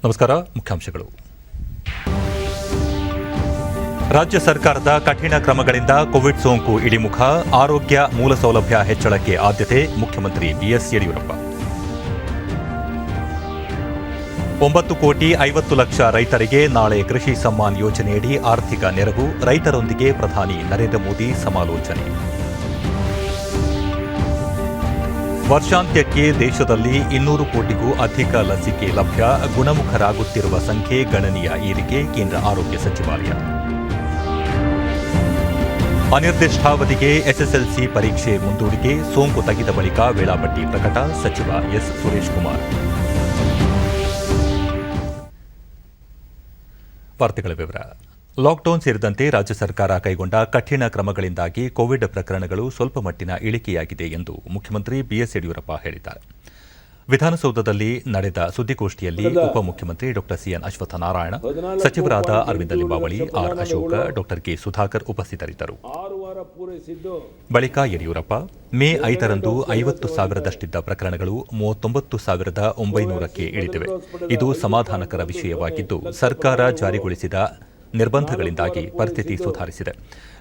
ನಮಸ್ಕಾರ. ಮುಖ್ಯಾಂಶಗಳು. ರಾಜ್ಯ ಸರ್ಕಾರದ ಕಠಿಣ ಕ್ರಮಗಳಿಂದ ಕೋವಿಡ್ ಸೋಂಕು ಇಳಿಮುಖ, ಆರೋಗ್ಯ ಮೂಲಸೌಲಭ್ಯ ಹೆಚ್ಚಳಕ್ಕೆ ಆದ್ಯತೆ, ಮುಖ್ಯಮಂತ್ರಿ ಬಿಎಸ್ ಯಡಿಯೂರಪ್ಪ. 9,50,00,000 ರೈತರಿಗೆ ನಾಳೆ ಕೃಷಿ ಸಮ್ಮಾನ್ ಯೋಜನೆಯಡಿ ಆರ್ಥಿಕ ನೆರವು, ರೈತರೊಂದಿಗೆ ಪ್ರಧಾನಿ ನರೇಂದ್ರ ಮೋದಿ ಸಮಾಲೋಚನೆ. ವರ್ಷಾಂತ್ಯಕ್ಕೆ ದೇಶದಲ್ಲಿ 200 ಕೋಟಿಗೂ ಅಧಿಕ ಲಸಿಕೆ ಲಭ್ಯ, ಗುಣಮುಖರಾಗುತ್ತಿರುವ ಸಂಖ್ಯೆ ಗಣನೀಯ ಏರಿಕೆ, ಕೇಂದ್ರ ಆರೋಗ್ಯ ಸಚಿವಾಲಯ. ಅನಿರ್ದಿಷ್ಟಾವಧಿಗೆ ಎಸ್ಎಸ್ಎಲ್ಸಿ ಪರೀಕ್ಷೆ ಮುಂದೂಡಿಕೆ, ಸೋಂಕು ತಗ್ಗಿದ ಬಳಿಕ ವೇಳಾಪಟ್ಟಿ ಪ್ರಕಟ, ಸಚಿವ ಎಸ್ ಸುರೇಶ್ ಕುಮಾರ್. ವಾರ್ತೆಗಳ ವಿವರ. ಲಾಕ್ಡೌನ್ ಸೇರಿದಂತೆ ರಾಜ್ಯ ಸರ್ಕಾರ ಕೈಗೊಂಡ ಕಠಿಣ ಕ್ರಮಗಳಿಂದಾಗಿ ಕೋವಿಡ್ ಪ್ರಕರಣಗಳು ಸ್ವಲ್ಪ ಮಟ್ಟಿನ ಇಳಿಕೆಯಾಗಿದೆ ಎಂದು ಮುಖ್ಯಮಂತ್ರಿ ಬಿಎಸ್ ಯಡಿಯೂರಪ್ಪ ಹೇಳಿದ್ದಾರೆ. ವಿಧಾನಸೌಧದಲ್ಲಿ ನಡೆದ ಸುದ್ದಿಗೋಷ್ಠಿಯಲ್ಲಿ ಉಪಮುಖ್ಯಮಂತ್ರಿ ಡಾ ಸಿಎನ್ ಅಶ್ವತ್ಥನಾರಾಯಣ, ಸಚಿವರಾದ ಅರವಿಂದ ಲಿಂಬಾವಳಿ, ಆರ್ ಅಶೋಕ, ಡಾ ಕೆ ಸುಧಾಕರ್ ಉಪಸ್ಥಿತರಿದ್ದರು. ಬಳಿಕ ಯಡಿಯೂರಪ್ಪ, ಮೇ 5ರಂದು 50,000ದಷ್ಟಿದ್ದ ಪ್ರಕರಣಗಳು 39,900ಕ್ಕೆ ಇಳಿದಿವೆ. ಇದು ಸಮಾಧಾನಕರ ವಿಷಯವಾಗಿದ್ದು, ಸರ್ಕಾರ ಜಾರಿಗೊಳಿಸಿದ ನಿರ್ಬಂಧಗಳಿಂದಾಗಿ ಪರಿಸ್ಥಿತಿ ಸುಧಾರಿಸಿದೆ.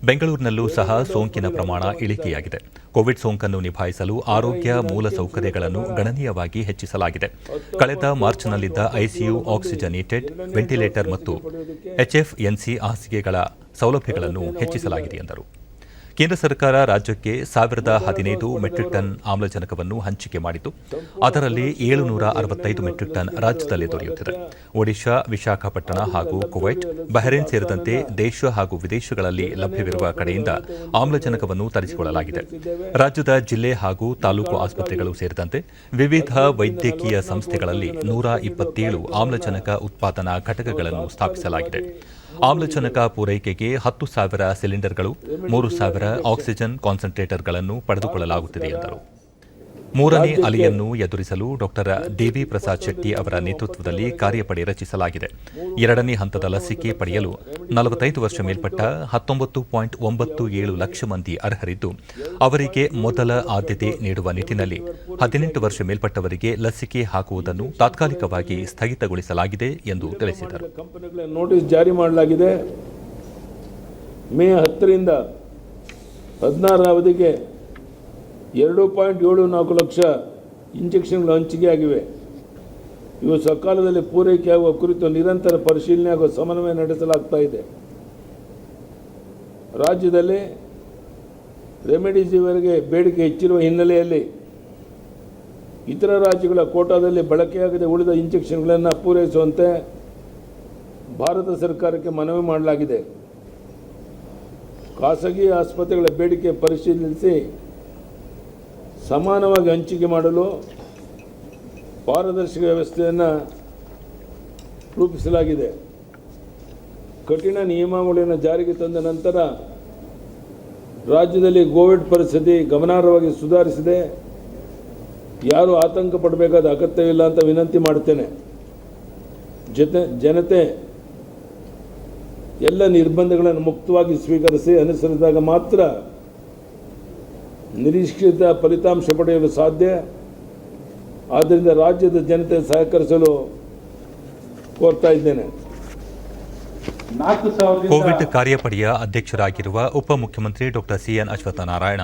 ಬೆಂಗಳೂರಿನಲ್ಲೂ ಸಹ ಸೋಂಕಿನ ಪ್ರಮಾಣ ಇಳಿಕೆಯಾಗಿದೆ. ಕೋವಿಡ್ ಸೋಂಕನ್ನು ನಿಭಾಯಿಸಲು ಆರೋಗ್ಯ ಮೂಲಸೌಕರ್ಯಗಳನ್ನು ಗಣನೀಯವಾಗಿ ಹೆಚ್ಚಿಸಲಾಗಿದೆ. ಕಳೆದ ಮಾರ್ಚ್ನಲ್ಲಿದ್ದ ಐಸಿಯು, ಆಕ್ಸಿಜನೇಟೆಡ್ ವೆಂಟಿಲೇಟರ್ ಮತ್ತು ಎಚ್ಎಫ್ಎನ್ಸಿ ಹಾಸಿಗೆಗಳ ಸೌಲಭ್ಯಗಳನ್ನು ಹೆಚ್ಚಿಸಲಾಗಿದೆ ಎಂದರು. ಕೇಂದ್ರ ಸರ್ಕಾರ ರಾಜ್ಯಕ್ಕೆ 1,015 ಮೆಟ್ರಿಕ್ ಟನ್ ಆಮ್ಲಜನಕವನ್ನು ಹಂಚಿಕೆ ಮಾಡಿದ್ದು, ಅದರಲ್ಲಿ 765 ಮೆಟ್ರಿಕ್ ಟನ್ ರಾಜ್ಯದಲ್ಲೇ ದೊರೆಯುತ್ತಿದೆ. ಒಡಿಶಾ, ವಿಶಾಖಪಟ್ಟಣ ಹಾಗೂ ಕುವೈಟ್, ಬಹರೇನ್ ಸೇರಿದಂತೆ ದೇಶ ಹಾಗೂ ವಿದೇಶಗಳಲ್ಲಿ ಲಭ್ಯವಿರುವ ಕಡೆಯಿಂದ ಆಮ್ಲಜನಕವನ್ನು ತರಿಸಿಕೊಳ್ಳಲಾಗಿದೆ. ರಾಜ್ಯದ ಜಿಲ್ಲೆ ಹಾಗೂ ತಾಲೂಕು ಆಸ್ಪತ್ರೆಗಳು ಸೇರಿದಂತೆ ವಿವಿಧ ವೈದ್ಯಕೀಯ ಸಂಸ್ಥೆಗಳಲ್ಲಿ 127 ಆಮ್ಲಜನಕ ಉತ್ಪಾದನಾ ಘಟಕಗಳನ್ನು ಸ್ಥಾಪಿಸಲಾಗಿದೆ. ಆಮ್ಲಜನಕ ಪೂರೈಕೆಗೆ 10,000 ಸಿಲಿಂಡರ್ಗಳು, 3,000 ಆಕ್ಸಿಜನ್ ಕಾನ್ಸಂಟ್ರೇಟರ್ಗಳನ್ನು ಪಡೆದುಕೊಳ್ಳಲಾಗುತ್ತಿದೆ ಎಂದರು. ಮೂರನೇ ಅಲೆಯನ್ನು ಎದುರಿಸಲು ಡಾ ದೇವಿ ಪ್ರಸಾದ್ ಶೆಟ್ಟಿ ಅವರ ನೇತೃತ್ವದಲ್ಲಿ ಕಾರ್ಯಪಡೆ ರಚಿಸಲಾಗಿದೆ. ಎರಡನೇ ಹಂತದ ಲಸಿಕೆ ಪಡೆಯಲು 45 ವರ್ಷ ಮೇಲ್ಪಟ್ಟ 19.97 ಲಕ್ಷ ಮಂದಿ ಅರ್ಹರಿದ್ದು, ಅವರಿಗೆ ಮೊದಲ ಆದ್ಯತೆ ನೀಡುವ ನಿಟ್ಟಿನಲ್ಲಿ 18 ವರ್ಷ ಮೇಲ್ಪಟ್ಟವರಿಗೆ ಲಸಿಕೆ ಹಾಕುವುದನ್ನು ತಾತ್ಕಾಲಿಕವಾಗಿ ಸ್ಥಗಿತಗೊಳಿಸಲಾಗಿದೆ ಎಂದು ತಿಳಿಸಿದರು. ನೋಟಿಸ್ ಜಾರಿ ಮಾಡಲಾಗಿದೆ. ಮೇ 10ರಿಂದ 16ರ ಅವಧಿಗೆ 2.74 ಲಕ್ಷ ಇಂಜೆಕ್ಷನ್ಗಳು ಹಂಚಿಕೆಯಾಗಿವೆ. ಇವು ಸಕಾಲದಲ್ಲಿ ಪೂರೈಕೆಯಾಗುವ ಕುರಿತು ನಿರಂತರ ಪರಿಶೀಲನೆ ಹಾಗೂ ಸಮನ್ವಯ ನಡೆಸಲಾಗ್ತಾ ಇದೆ. ರಾಜ್ಯದಲ್ಲಿ ರೆಮಿಡಿಸಿವಿರ್ಗೆ ಬೇಡಿಕೆ ಹೆಚ್ಚಿರುವ ಹಿನ್ನೆಲೆಯಲ್ಲಿ ಇತರ ರಾಜ್ಯಗಳ ಕೋಟಾದಲ್ಲಿ ಬಳಕೆಯಾಗದೆ ಉಳಿದ ಇಂಜೆಕ್ಷನ್ಗಳನ್ನು ಪೂರೈಸುವಂತೆ ಭಾರತ ಸರ್ಕಾರಕ್ಕೆ ಮನವಿ ಮಾಡಲಾಗಿದೆ. ಖಾಸಗಿ ಆಸ್ಪತ್ರೆಗಳ ಬೇಡಿಕೆ ಪರಿಶೀಲಿಸಿ ಸಮಾನವಾಗಿ ಹಂಚಿಕೆ ಮಾಡಲು ಪಾರದರ್ಶಕ ವ್ಯವಸ್ಥೆಯನ್ನು ರೂಪಿಸಲಾಗಿದೆ. ಕಠಿಣ ನಿಯಮಾವಳಿಯನ್ನು ಜಾರಿಗೆ ತಂದ ನಂತರ ರಾಜ್ಯದಲ್ಲಿ ಕೋವಿಡ್ ಪರಿಸ್ಥಿತಿ ಗಮನಾರ್ಹವಾಗಿ ಸುಧಾರಿಸಿದೆ. ಯಾರೂ ಆತಂಕ ಪಡಬೇಕಾದ ಅಗತ್ಯವಿಲ್ಲ ಅಂತ ವಿನಂತಿ ಮಾಡುತ್ತೇನೆ. ಜನತೆ ಎಲ್ಲ ನಿರ್ಬಂಧಗಳನ್ನು ಮುಕ್ತವಾಗಿ ಸ್ವೀಕರಿಸಿ ಅನುಸರಿಸಿದಾಗ ಮಾತ್ರ ನಿರೀಕ್ಷಿತ ಫಲಿತಾಂಶ ಪಡೆಯಲು ಸಾಧ್ಯ. ಆದ್ದರಿಂದ ರಾಜ್ಯದ ಜನತೆ ಸಹಕರಿಸಲು ಕೋರ್ತಾ ಇದ್ದೇನೆ. ಕೋವಿಡ್ ಕಾರ್ಯಪಡೆಯ ಅಧ್ಯಕ್ಷರಾಗಿರುವ ಉಪಮುಖ್ಯಮಂತ್ರಿ ಡಾ ಸಿಎನ್ ಅಶ್ವತ್ಥನಾರಾಯಣ,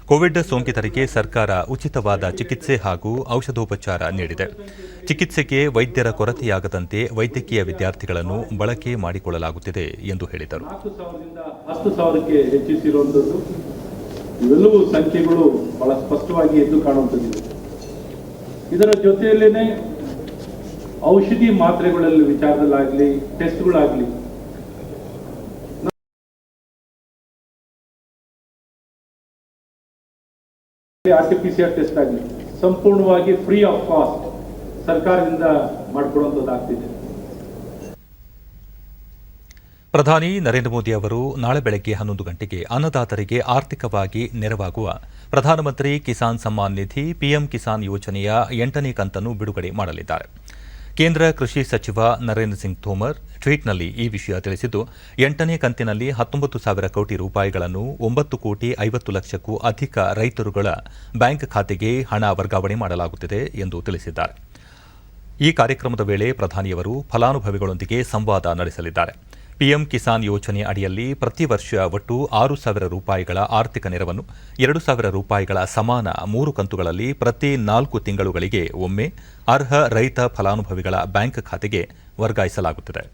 ಕೋವಿಡ್ ಸೋಂಕಿತರಿಗೆ ಸರ್ಕಾರ ಉಚಿತವಾದ ಚಿಕಿತ್ಸೆ ಹಾಗೂ ಔಷಧೋಪಚಾರ ನೀಡಿದೆ. ಚಿಕಿತ್ಸೆಗೆ ವೈದ್ಯರ ಕೊರತೆಯಾಗದಂತೆ ವೈದ್ಯಕೀಯ ವಿದ್ಯಾರ್ಥಿಗಳನ್ನು ಬಳಕೆ ಮಾಡಿಕೊಳ್ಳಲಾಗುತ್ತಿದೆ ಎಂದು ಹೇಳಿದರು. 10,000ಕ್ಕೆ ಹೆಚ್ಚಿಸಿರುವಂಥದ್ದು, ಇವೆಲ್ಲವೂ ಸಂಖ್ಯೆಗಳು ಬಹಳ ಸ್ಪಷ್ಟವಾಗಿ ಎದ್ದು ಕಾಣುವಂಥದ್ದಿದೆ. ಇದರ ಜೊತೆಯಲ್ಲೇನೆ ಔಷಧಿ ಮಾತ್ರೆಗಳಲ್ಲಿ ವಿಚಾರದಲ್ಲಾಗಲಿ, ಟೆಸ್ಟ್ಗಳಾಗಲಿ, RT-PCR ಟೆಸ್ಟ್ ಆಗಲಿ ಸಂಪೂರ್ಣವಾಗಿ ಫ್ರೀ ಆಫ್ ಕಾಸ್ಟ್ ಸರ್ಕಾರದಿಂದ ಮಾಡಿಕೊಡುವಂಥದ್ದಾಗ್ತಿದೆ. ಪ್ರಧಾನಿ ನರೇಂದ್ರ ಮೋದಿ ಅವರು ನಾಳೆ ಬೆಳಗ್ಗೆ 11 ಗಂಟೆಗೆ ಅನ್ನದಾತರಿಗೆ ಆರ್ಥಿಕವಾಗಿ ನೆರವಾಗುವ ಪ್ರಧಾನಮಂತ್ರಿ ಕಿಸಾನ್ ಸಮ್ಮಾನ್ ನಿಧಿ ಪಿಎಂ ಕಿಸಾನ್ ಯೋಜನೆಯ 8ನೇ ಕಂತನ್ನು ಬಿಡುಗಡೆ ಮಾಡಲಿದ್ದಾರೆ. ಕೇಂದ್ರ ಕೃಷಿ ಸಚಿವ ನರೇಂದ್ರ ಸಿಂಗ್ ತೋಮರ್ ಟ್ವೀಟ್ನಲ್ಲಿ ಈ ವಿಷಯ ತಿಳಿಸಿದ್ದು, 8ನೇ ಕಂತಿನಲ್ಲಿ 19,000 ಕೋಟಿ ರೂಪಾಯಿಗಳನ್ನು 9,50,00,000ಕ್ಕೂ ಅಧಿಕ ರೈತರುಗಳ ಬ್ಯಾಂಕ್ ಖಾತೆಗೆ ಹಣ ವರ್ಗಾವಣೆ ಮಾಡಲಾಗುತ್ತಿದೆ ಎಂದು ತಿಳಿಸಿದ್ದಾರೆ. ಈ ಕಾರ್ಯಕ್ರಮದ ವೇಳೆ ಪ್ರಧಾನಿಯವರು ಫಲಾನುಭವಿಗಳೊಂದಿಗೆ ಸಂವಾದ ನಡೆಸಲಿದ್ದಾರೆ. ಪಿಎಂ ಕಿಸಾನ್ ಯೋಜನೆ ಅಡಿಯಲ್ಲಿ ಪ್ರತಿ ವರ್ಷ ಒಟ್ಟು 6,000 ರೂಪಾಯಿಗಳ ಆರ್ಥಿಕ ನೆರವನ್ನು 2,000 ರೂಪಾಯಿಗಳ ಸಮಾನ 3 ಕಂತುಗಳಲ್ಲಿ ಪ್ರತಿ 4 ತಿಂಗಳುಗಳಿಗೆ ಒಮ್ಮೆ ಅರ್ಹ ರೈತ ಫಲಾನುಭವಿಗಳ ಬ್ಯಾಂಕ್ ಖಾತೆಗೆ ವರ್ಗಾಯಿಸಲಾಗುತ್ತದೆ.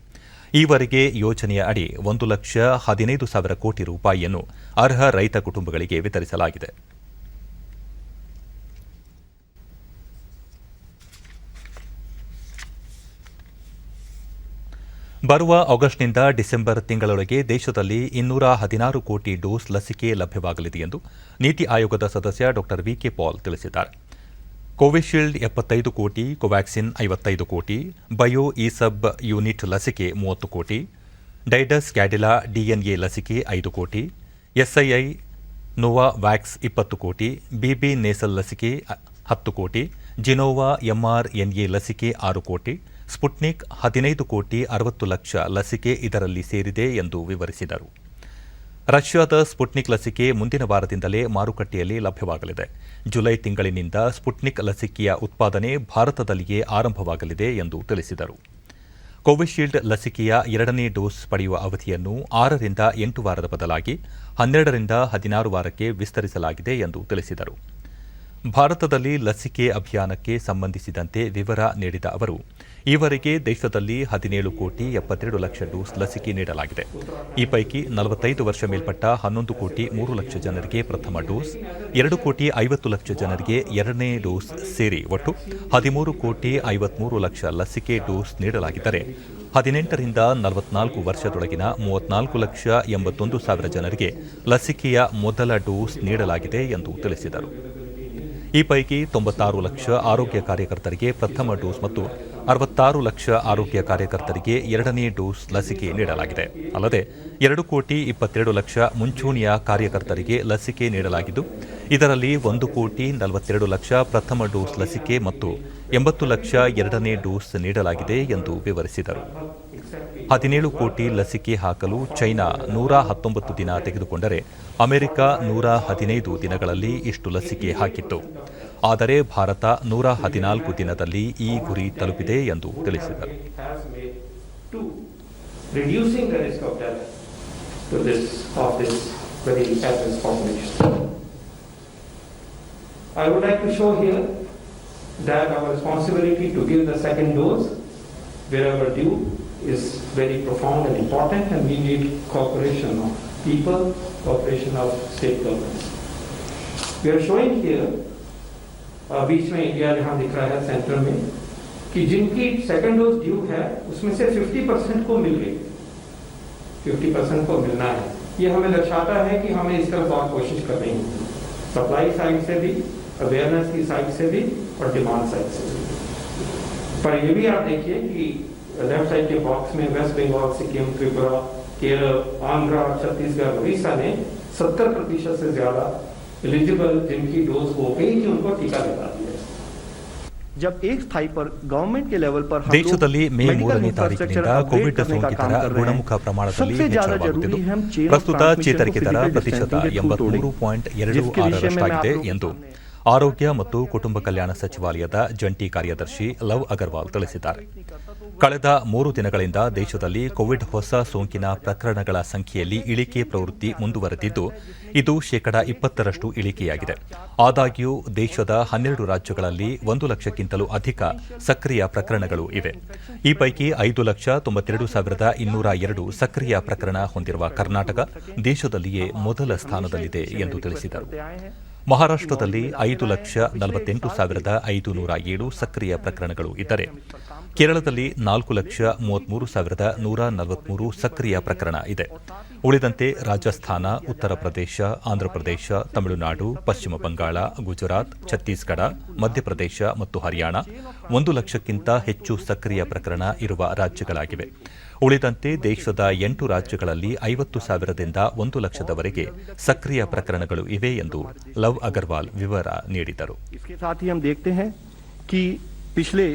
ಈವರೆಗೆ ಯೋಜನೆಯ ಅಡಿ 1,15,000 ಕೋಟಿ ರೂಪಾಯಿಯನ್ನು ಅರ್ಹ ರೈತ ಕುಟುಂಬಗಳಿಗೆ ವಿತರಿಸಲಾಗಿದೆ. ಬರುವ ಆಗಸ್ಟ್ನಿಂದ ಡಿಸೆಂಬರ್ ತಿಂಗಳೊಳಗೆ ದೇಶದಲ್ಲಿ 216 ಕೋಟಿ ಡೋಸ್ ಲಸಿಕೆ ಲಭ್ಯವಾಗಲಿದೆ ಎಂದು ನೀತಿ ಆಯೋಗದ ಸದಸ್ಯ ಡಾ ವಿಕೆ ಪಾಲ್ ತಿಳಿಸಿದ್ದಾರೆ. ಕೋವಿಶೀಲ್ಡ್ 75 ಕೋಟಿ, ಕೋವ್ಯಾಕ್ಸಿನ್ 55 ಕೋಟಿ, ಬಯೋ ಇಸಬ್ ಯೂನಿಟ್ ಲಸಿಕೆ 30 ಕೋಟಿ, ಡೈಡಸ್ ಕ್ಯಾಡಿಲಾ ಡಿಎನ್ಎ ಲಸಿಕೆ 5 ಕೋಟಿ, ಎಸ್ಐಐ ನೋವಾವ್ಯಾಕ್ಸ್ 20 ಕೋಟಿ, ಬಿಬಿ ನೇಸಲ್ ಲಸಿಕೆ 10 ಕೋಟಿ, ಜಿನೋವಾ ಎಂಆರ್ಎನ್ಎ ಲಸಿಕೆ 6 ಕೋಟಿ, ಸ್ಪುಟ್ನಿಕ್ 15 ಕೋಟಿ 60 ಲಕ್ಷ ಲಸಿಕೆ ಇದರಲ್ಲಿ ಸೇರಿದೆ ಎಂದು ವಿವರಿಸಿದರು. ರಷ್ಯಾದ ಸ್ಪುಟ್ನಿಕ್ ಲಸಿಕೆ ಮುಂದಿನ ವಾರದಿಂದಲೇ ಮಾರುಕಟ್ಟೆಯಲ್ಲಿ ಲಭ್ಯವಾಗಲಿದೆ. ಜುಲೈ ತಿಂಗಳಿನಿಂದ ಸ್ಪುಟ್ನಿಕ್ ಲಸಿಕೆಯ ಉತ್ಪಾದನೆ ಭಾರತದಲ್ಲಿಯೇ ಆರಂಭವಾಗಲಿದೆ ಎಂದು ತಿಳಿಸಿದರು. ಕೋವಿಶೀಲ್ಡ್ ಲಸಿಕೆಯ 2ನೇ ಡೋಸ್ ಪಡೆಯುವ ಅವಧಿಯನ್ನು 6 ರಿಂದ 8 ವಾರದ ಬದಲಾಗಿ 12 ರಿಂದ 16 ವಾರಕ್ಕೆ ವಿಸ್ತರಿಸಲಾಗಿದೆ ಎಂದು ತಿಳಿಸಿದರು. ಭಾರತದಲ್ಲಿ ಲಸಿಕೆ ಅಭಿಯಾನಕ್ಕೆ ಸಂಬಂಧಿಸಿದಂತೆ ವಿವರ ನೀಡಿದ ಅವರು, ಈವರೆಗೆ ದೇಶದಲ್ಲಿ 17 ಕೋಟಿ 72 ಲಕ್ಷ ಡೋಸ್ ಲಸಿಕೆ ನೀಡಲಾಗಿದೆ. ಈ ಪೈಕಿ 45 ವರ್ಷ ಮೇಲ್ಪಟ್ಟ 11 ಕೋಟಿ 3 ಲಕ್ಷ ಜನರಿಗೆ ಪ್ರಥಮ ಡೋಸ್, 2 ಕೋಟಿ 50 ಲಕ್ಷ ಜನರಿಗೆ 2ನೇ ಡೋಸ್ ಸೇರಿ ಒಟ್ಟು 13 ಕೋಟಿ 53 ಲಕ್ಷ ಲಸಿಕೆ ಡೋಸ್ ನೀಡಲಾಗಿದ್ದರೆ 18 ರಿಂದ 44 ವರ್ಷದೊಳಗಿನ 34 ಲಕ್ಷ 81 ಸಾವಿರ ಜನರಿಗೆ ಲಸಿಕೆಯ ಮೊದಲ ಡೋಸ್ ನೀಡಲಾಗಿದೆ ಎಂದು ತಿಳಿಸಿದರು. ಈ ಪೈಕಿ 96 ಲಕ್ಷ ಆರೋಗ್ಯ ಕಾರ್ಯಕರ್ತರಿಗೆ ಪ್ರಥಮ ಡೋಸ್ ಮತ್ತು 66 ಲಕ್ಷ ಆರೋಗ್ಯ ಕಾರ್ಯಕರ್ತರಿಗೆ 2ನೇ ಡೋಸ್ ಲಸಿಕೆ ನೀಡಲಾಗಿದೆ. ಅಲ್ಲದೆ 2 ಕೋಟಿ 22 ಲಕ್ಷ ಮುಂಚೂಣಿಯ ಕಾರ್ಯಕರ್ತರಿಗೆ ಲಸಿಕೆ ನೀಡಲಾಗಿದ್ದು, ಇದರಲ್ಲಿ 1 ಕೋಟಿ 42 ಲಕ್ಷ ಪ್ರಥಮ ಡೋಸ್ ಲಸಿಕೆ ಮತ್ತು 80 ಲಕ್ಷ 2ನೇ ಡೋಸ್ ನೀಡಲಾಗಿದೆ ಎಂದು ವಿವರಿಸಿದರು. 17 ಕೋಟಿ ಲಸಿಕೆ ಹಾಕಲು ಚೈನಾ 119 ದಿನ ತೆಗೆದುಕೊಂಡರೆ ಅಮೆರಿಕ 115 ದಿನಗಳಲ್ಲಿ ಇಷ್ಟು ಲಸಿಕೆ ಹಾಕಿತ್ತು. ಆದರೆ ಭಾರತ 114 ದಿನದಲ್ಲಿ ಈ ಗುರಿ ತಲುಪಿದೆ ಎಂದು ತಿಳಿಸಿದರು. I would like to show here that our responsibility to give the second dose wherever due is very profound and important, and we need cooperation of people, cooperation of state governments. We are showing here बीच में India जहाँ दिख रहा है centre में कि जिनकी second dose due है उसमें से 50% को मिल गई, 50% को मिलना है. ये हमें दर्शाता है कि हमें इस तरफ और कोशिश करनी है, सप्लाई साइड से भी, अवेयरनेस की साइड से भी और डिमांड साइड से भी. पर ये भी आप देखिए कि लेफ्ट साइड के बॉक्स में वेस्ट बंगाल, सिक्किम, त्रिपुरा, केरल, आंध्र, छत्तीसगढ़, उड़ीसा ने 70% से ज्यादा एलिजिबल जिनकी डोज हो गई कि उनको टीका लगा दिया. जब एक स्थाई पर गवर्नमेंट के लेवल पर ದೇಶದಲ್ಲಿ ಮೇ 3ನೇ ತಾರೀಕಿನಿಂದ ಕೋವಿಡ್ ಸೋಂಕಿತರ ಗುಣಮುಖ ಪ್ರಮಾಣದಲ್ಲಿ ಹೆಚ್ಚಳವಾಗುತ್ತಿದ್ದು, ಪ್ರಸ್ತುತ ಚೇತರಿಕೆ ದರ ಪ್ರತಿಶತ 83.26% ಎಂದು ಆರೋಗ್ಯ ಮತ್ತು ಕುಟುಂಬ ಕಲ್ಯಾಣ ಸಚಿವಾಲಯದ ಜಂಟಿ ಕಾರ್ಯದರ್ಶಿ ಲವ್ ಅಗರ್ವಾಲ್ ತಿಳಿಸಿದ್ದಾರೆ. ಕಳೆದ 3 ದಿನಗಳಿಂದ ದೇಶದಲ್ಲಿ ಕೋವಿಡ್ ಹೊಸ ಸೋಂಕಿನ ಪ್ರಕರಣಗಳ ಸಂಖ್ಯೆಯಲ್ಲಿ ಇಳಿಕೆ ಪ್ರವೃತ್ತಿ ಮುಂದುವರೆದಿದ್ದು, ಇದು ಶೇಕಡಾ 20ರಷ್ಟು ಇಳಿಕೆಯಾಗಿದೆ. ಆದಾಗ್ಯೂ ದೇಶದ 12 ರಾಜ್ಯಗಳಲ್ಲಿ 1 ಲಕ್ಷಕ್ಕಿಂತಲೂ ಅಧಿಕ ಸಕ್ರಿಯ ಪ್ರಕರಣಗಳು ಇವೆ. ಈ ಪೈಕಿ 5,92,202 ಸಕ್ರಿಯ ಪ್ರಕರಣ ಹೊಂದಿರುವ ಕರ್ನಾಟಕ ದೇಶದಲ್ಲಿಯೇ ಮೊದಲ ಸ್ಥಾನದಲ್ಲಿದೆ ಎಂದು ತಿಳಿಸಿದರು. ಮಹಾರಾಷ್ಟ್ರದಲ್ಲಿ 5,48,507 ಸಕ್ರಿಯ ಪ್ರಕರಣಗಳು ಇದ್ದರೆ, ಕೇರಳದಲ್ಲಿ 4,33,143 ಸಕ್ರಿಯ ಪ್ರಕರಣ ಇದೆ. ಉಳಿದಂತೆ ರಾಜಸ್ಥಾನ, ಉತ್ತರ ಪ್ರದೇಶ, ಆಂಧ್ರಪ್ರದೇಶ, ತಮಿಳುನಾಡು, ಪಶ್ಚಿಮ ಬಂಗಾಳ, ಗುಜರಾತ್, ಛತ್ತೀಸ್ಗಢ, ಮಧ್ಯಪ್ರದೇಶ ಮತ್ತು ಹರಿಯಾಣ 1 ಲಕ್ಷಕ್ಕಿಂತ ಹೆಚ್ಚು ಸಕ್ರಿಯ ಪ್ರಕರಣ ಇರುವ ರಾಜ್ಯಗಳಾಗಿವೆ. ಉಳಿದಂತೆ ದೇಶದ 8 ರಾಜ್ಯಗಳಲ್ಲಿ 50,000ದಿಂದ 1 ಲಕ್ಷದವರೆಗೆ ಸಕ್ರಿಯ ಪ್ರಕರಣಗಳು ಇವೆ ಎಂದು ಲವ್ ಅಗರ್ವಾಲ್ ವಿವರ ನೀಡಿದರು. इसके साथ ही हम देखते हैं कि पिछले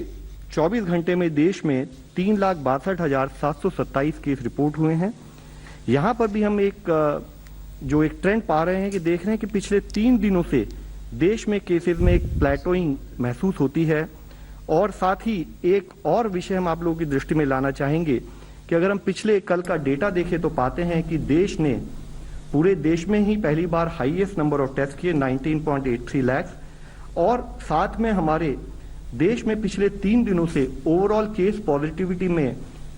24 घंटे में देश में 3,62,727 केस रिपोर्ट हुए हैं. यहाँ पर भी हम एक ट्रेंड पा रहे हैं कि देख रहे हैं कि पिछले 3 दिनों से देश में केसेस में एक प्लेटोइंग महसूस होती है और साथ ही एक और विषय हम आप लोगों की दृष्टि में लाना चाहेंगे कि अगर हम पिछले कल का डेटा देखें तो पाते हैं कि देश ने पूरे देश में ही पहली बार हाईएस्ट नंबर ऑफ टेस्ट किए 19.83 लाख, और साथ में हमारे देश में पिछले 3 दिनों से ओवरऑल केस पॉजिटिविटी में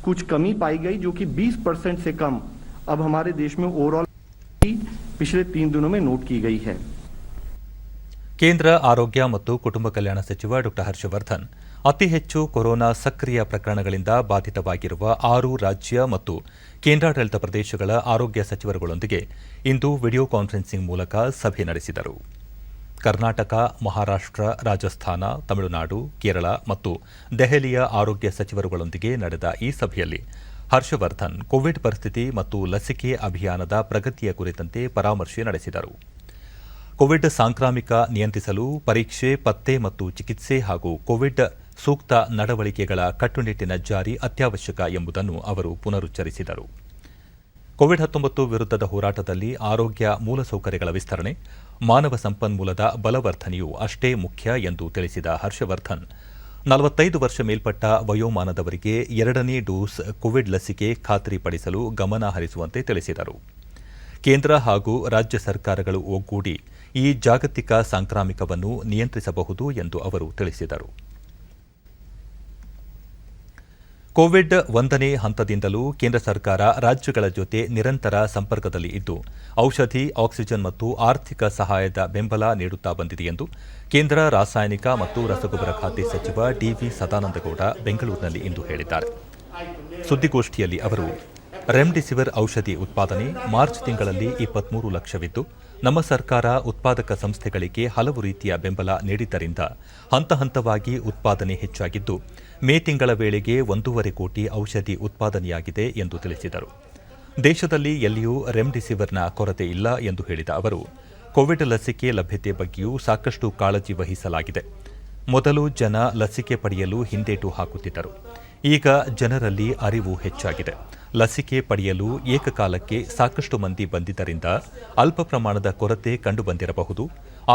कुछ कमी पाई गई, जो कि 20% से कम अब हमारे देश में ओवरऑल पिछले 3 दिनों में नोट की गई है। ಕೇಂದ್ರ ಆರೋಗ್ಯ ಮತ್ತು ಕುಟುಂಬ ಕಲ್ಯಾಣ ಸಚಿವ ಡಾ ಹರ್ಷವರ್ಧನ್ ಅತಿ ಹೆಚ್ಚು ಕೊರೋನಾ ಸಕ್ರಿಯ ಪ್ರಕರಣಗಳಿಂದ ಬಾಧಿತವಾಗಿರುವ 6 ರಾಜ್ಯ ಮತ್ತು ಕೇಂದ್ರಾಡಳಿತ ಪ್ರದೇಶಗಳ ಆರೋಗ್ಯ ಸಚಿವರುಗಳೊಂದಿಗೆ ಇಂದು ವಿಡಿಯೋ ಕಾನ್ಫರೆನ್ಸಿಂಗ್ ಮೂಲಕ ಸಭೆ ನಡೆಸಿದರು. ಕರ್ನಾಟಕ, ಮಹಾರಾಷ್ಟ್ರ, ರಾಜಸ್ಥಾನ, ತಮಿಳುನಾಡು, ಕೇರಳ ಮತ್ತು ದೆಹಲಿಯ ಆರೋಗ್ಯ ಸಚಿವರುಗಳೊಂದಿಗೆ ನಡೆದ ಈ ಸಭೆಯಲ್ಲಿ ಹರ್ಷವರ್ಧನ್ ಕೋವಿಡ್ ಪರಿಸ್ಥಿತಿ ಮತ್ತು ಲಸಿಕೆ ಅಭಿಯಾನದ ಪ್ರಗತಿಯ ಕುರಿತಂತೆ ಪರಾಮರ್ಶೆ ನಡೆಸಿದರು. ಕೋವಿಡ್ ಸಾಂಕ್ರಾಮಿಕ ನಿಯಂತ್ರಿಸಲು ಪರೀಕ್ಷೆ, ಪತ್ತೆ ಮತ್ತು ಚಿಕಿತ್ಸೆ ಹಾಗೂ ಕೋವಿಡ್ ಸೂಕ್ತ ನಡವಳಿಕೆಗಳ ಕಟ್ಟುನಿಟ್ಟಿನ ಜಾರಿ ಅತ್ಯವಶ್ಯಕ ಎಂಬುದನ್ನು ಅವರು ಪುನರುಚ್ಚರಿಸಿದರು. ಕೋವಿಡ್-19 ವಿರುದ್ಧದ ಹೋರಾಟದಲ್ಲಿ ಆರೋಗ್ಯ ಮೂಲಸೌಕರ್ಯಗಳ ವಿಸ್ತರಣೆ, ಮಾನವ ಸಂಪನ್ಮೂಲದ ಬಲವರ್ಧನೆಯೂ ಅಷ್ಟೇ ಮುಖ್ಯ ಎಂದು ತಿಳಿಸಿದ ಹರ್ಷವರ್ಧನ್, 45 ವರ್ಷ ಮೇಲ್ಪಟ್ಟ ವಯೋಮಾನದವರಿಗೆ 2ನೇ ಡೋಸ್ ಕೋವಿಡ್ ಲಸಿಕೆ ಖಾತ್ರಿಪಡಿಸಲು ಗಮನ ಹರಿಸುವಂತೆ ತಿಳಿಸಿದರು. ಕೇಂದ್ರ ಹಾಗೂ ರಾಜ್ಯ ಸರ್ಕಾರಗಳು ಒಗ್ಗೂಡಿ ಈ ಜಾಗತಿಕ ಸಾಂಕ್ರಾಮಿಕವನ್ನು ನಿಯಂತ್ರಿಸಬಹುದು ಎಂದು ಅವರು ತಿಳಿಸಿದರು. ಕೋವಿಡ್ 1ನೇ ಹಂತದಿಂದಲೂ ಕೇಂದ್ರ ಸರ್ಕಾರ ರಾಜ್ಯಗಳ ಜೊತೆ ನಿರಂತರ ಸಂಪರ್ಕದಲ್ಲಿ ಇದ್ದು ಔಷಧಿ, ಆಕ್ಸಿಜನ್ ಮತ್ತು ಆರ್ಥಿಕ ಸಹಾಯದ ಬೆಂಬಲ ನೀಡುತ್ತಾ ಬಂದಿದೆ ಎಂದು ಕೇಂದ್ರ ರಾಸಾಯನಿಕ ಮತ್ತು ರಸಗೊಬ್ಬರ ಖಾತೆ ಸಚಿವ ಡಿವಿ ಸದಾನಂದಗೌಡ ಬೆಂಗಳೂರಿನಲ್ಲಿ ಇಂದು ಹೇಳಿದ್ದಾರೆ. ಸುದ್ದಿಗೋಷ್ಠಿಯಲ್ಲಿ ಅವರು, ರೆಮ್ಡಿಸಿವಿರ್ ಔಷಧಿ ಉತ್ಪಾದನೆ ಮಾರ್ಚ್ ತಿಂಗಳಲ್ಲಿ 23 ಲಕ್ಷವಿದ್ದು, ನಮ್ಮ ಸರ್ಕಾರ ಉತ್ಪಾದಕ ಸಂಸ್ಥೆಗಳಿಗೆ ಹಲವು ರೀತಿಯ ಬೆಂಬಲ ನೀಡಿದ್ದರಿಂದ ಹಂತ ಹಂತವಾಗಿ ಉತ್ಪಾದನೆ ಹೆಚ್ಚಾಗಿದ್ದು, ಮೇ ತಿಂಗಳ ವೇಳೆಗೆ 1.5 ಕೋಟಿ ಔಷಧಿ ಉತ್ಪಾದನೆಯಾಗಿದೆ ಎಂದು ತಿಳಿಸಿದರು. ದೇಶದಲ್ಲಿ ಎಲ್ಲಿಯೂ ರೆಮ್ಡಿಸಿವಿರ್ನ ಕೊರತೆ ಇಲ್ಲ ಎಂದು ಹೇಳಿದ ಅವರು, ಕೋವಿಡ್ ಲಸಿಕೆ ಲಭ್ಯತೆ ಬಗ್ಗೆಯೂ ಸಾಕಷ್ಟು ಕಾಳಜಿ ವಹಿಸಲಾಗಿದೆ. ಮೊದಲು ಜನ ಲಸಿಕೆ ಪಡೆಯಲು ಹಿಂದೇಟು ಹಾಕುತ್ತಿದ್ದರು. ಈಗ ಜನರಲ್ಲಿ ಅರಿವು ಹೆಚ್ಚಾಗಿದೆ. ಲಸಿಕೆ ಪಡೆಯಲು ಏಕಕಾಲಕ್ಕೆ ಸಾಕಷ್ಟು ಮಂದಿ ಬಂದಿದ್ದರಿಂದ ಅಲ್ಪ ಪ್ರಮಾಣದ ಕೊರತೆ ಕಂಡುಬಂದಿರಬಹುದು.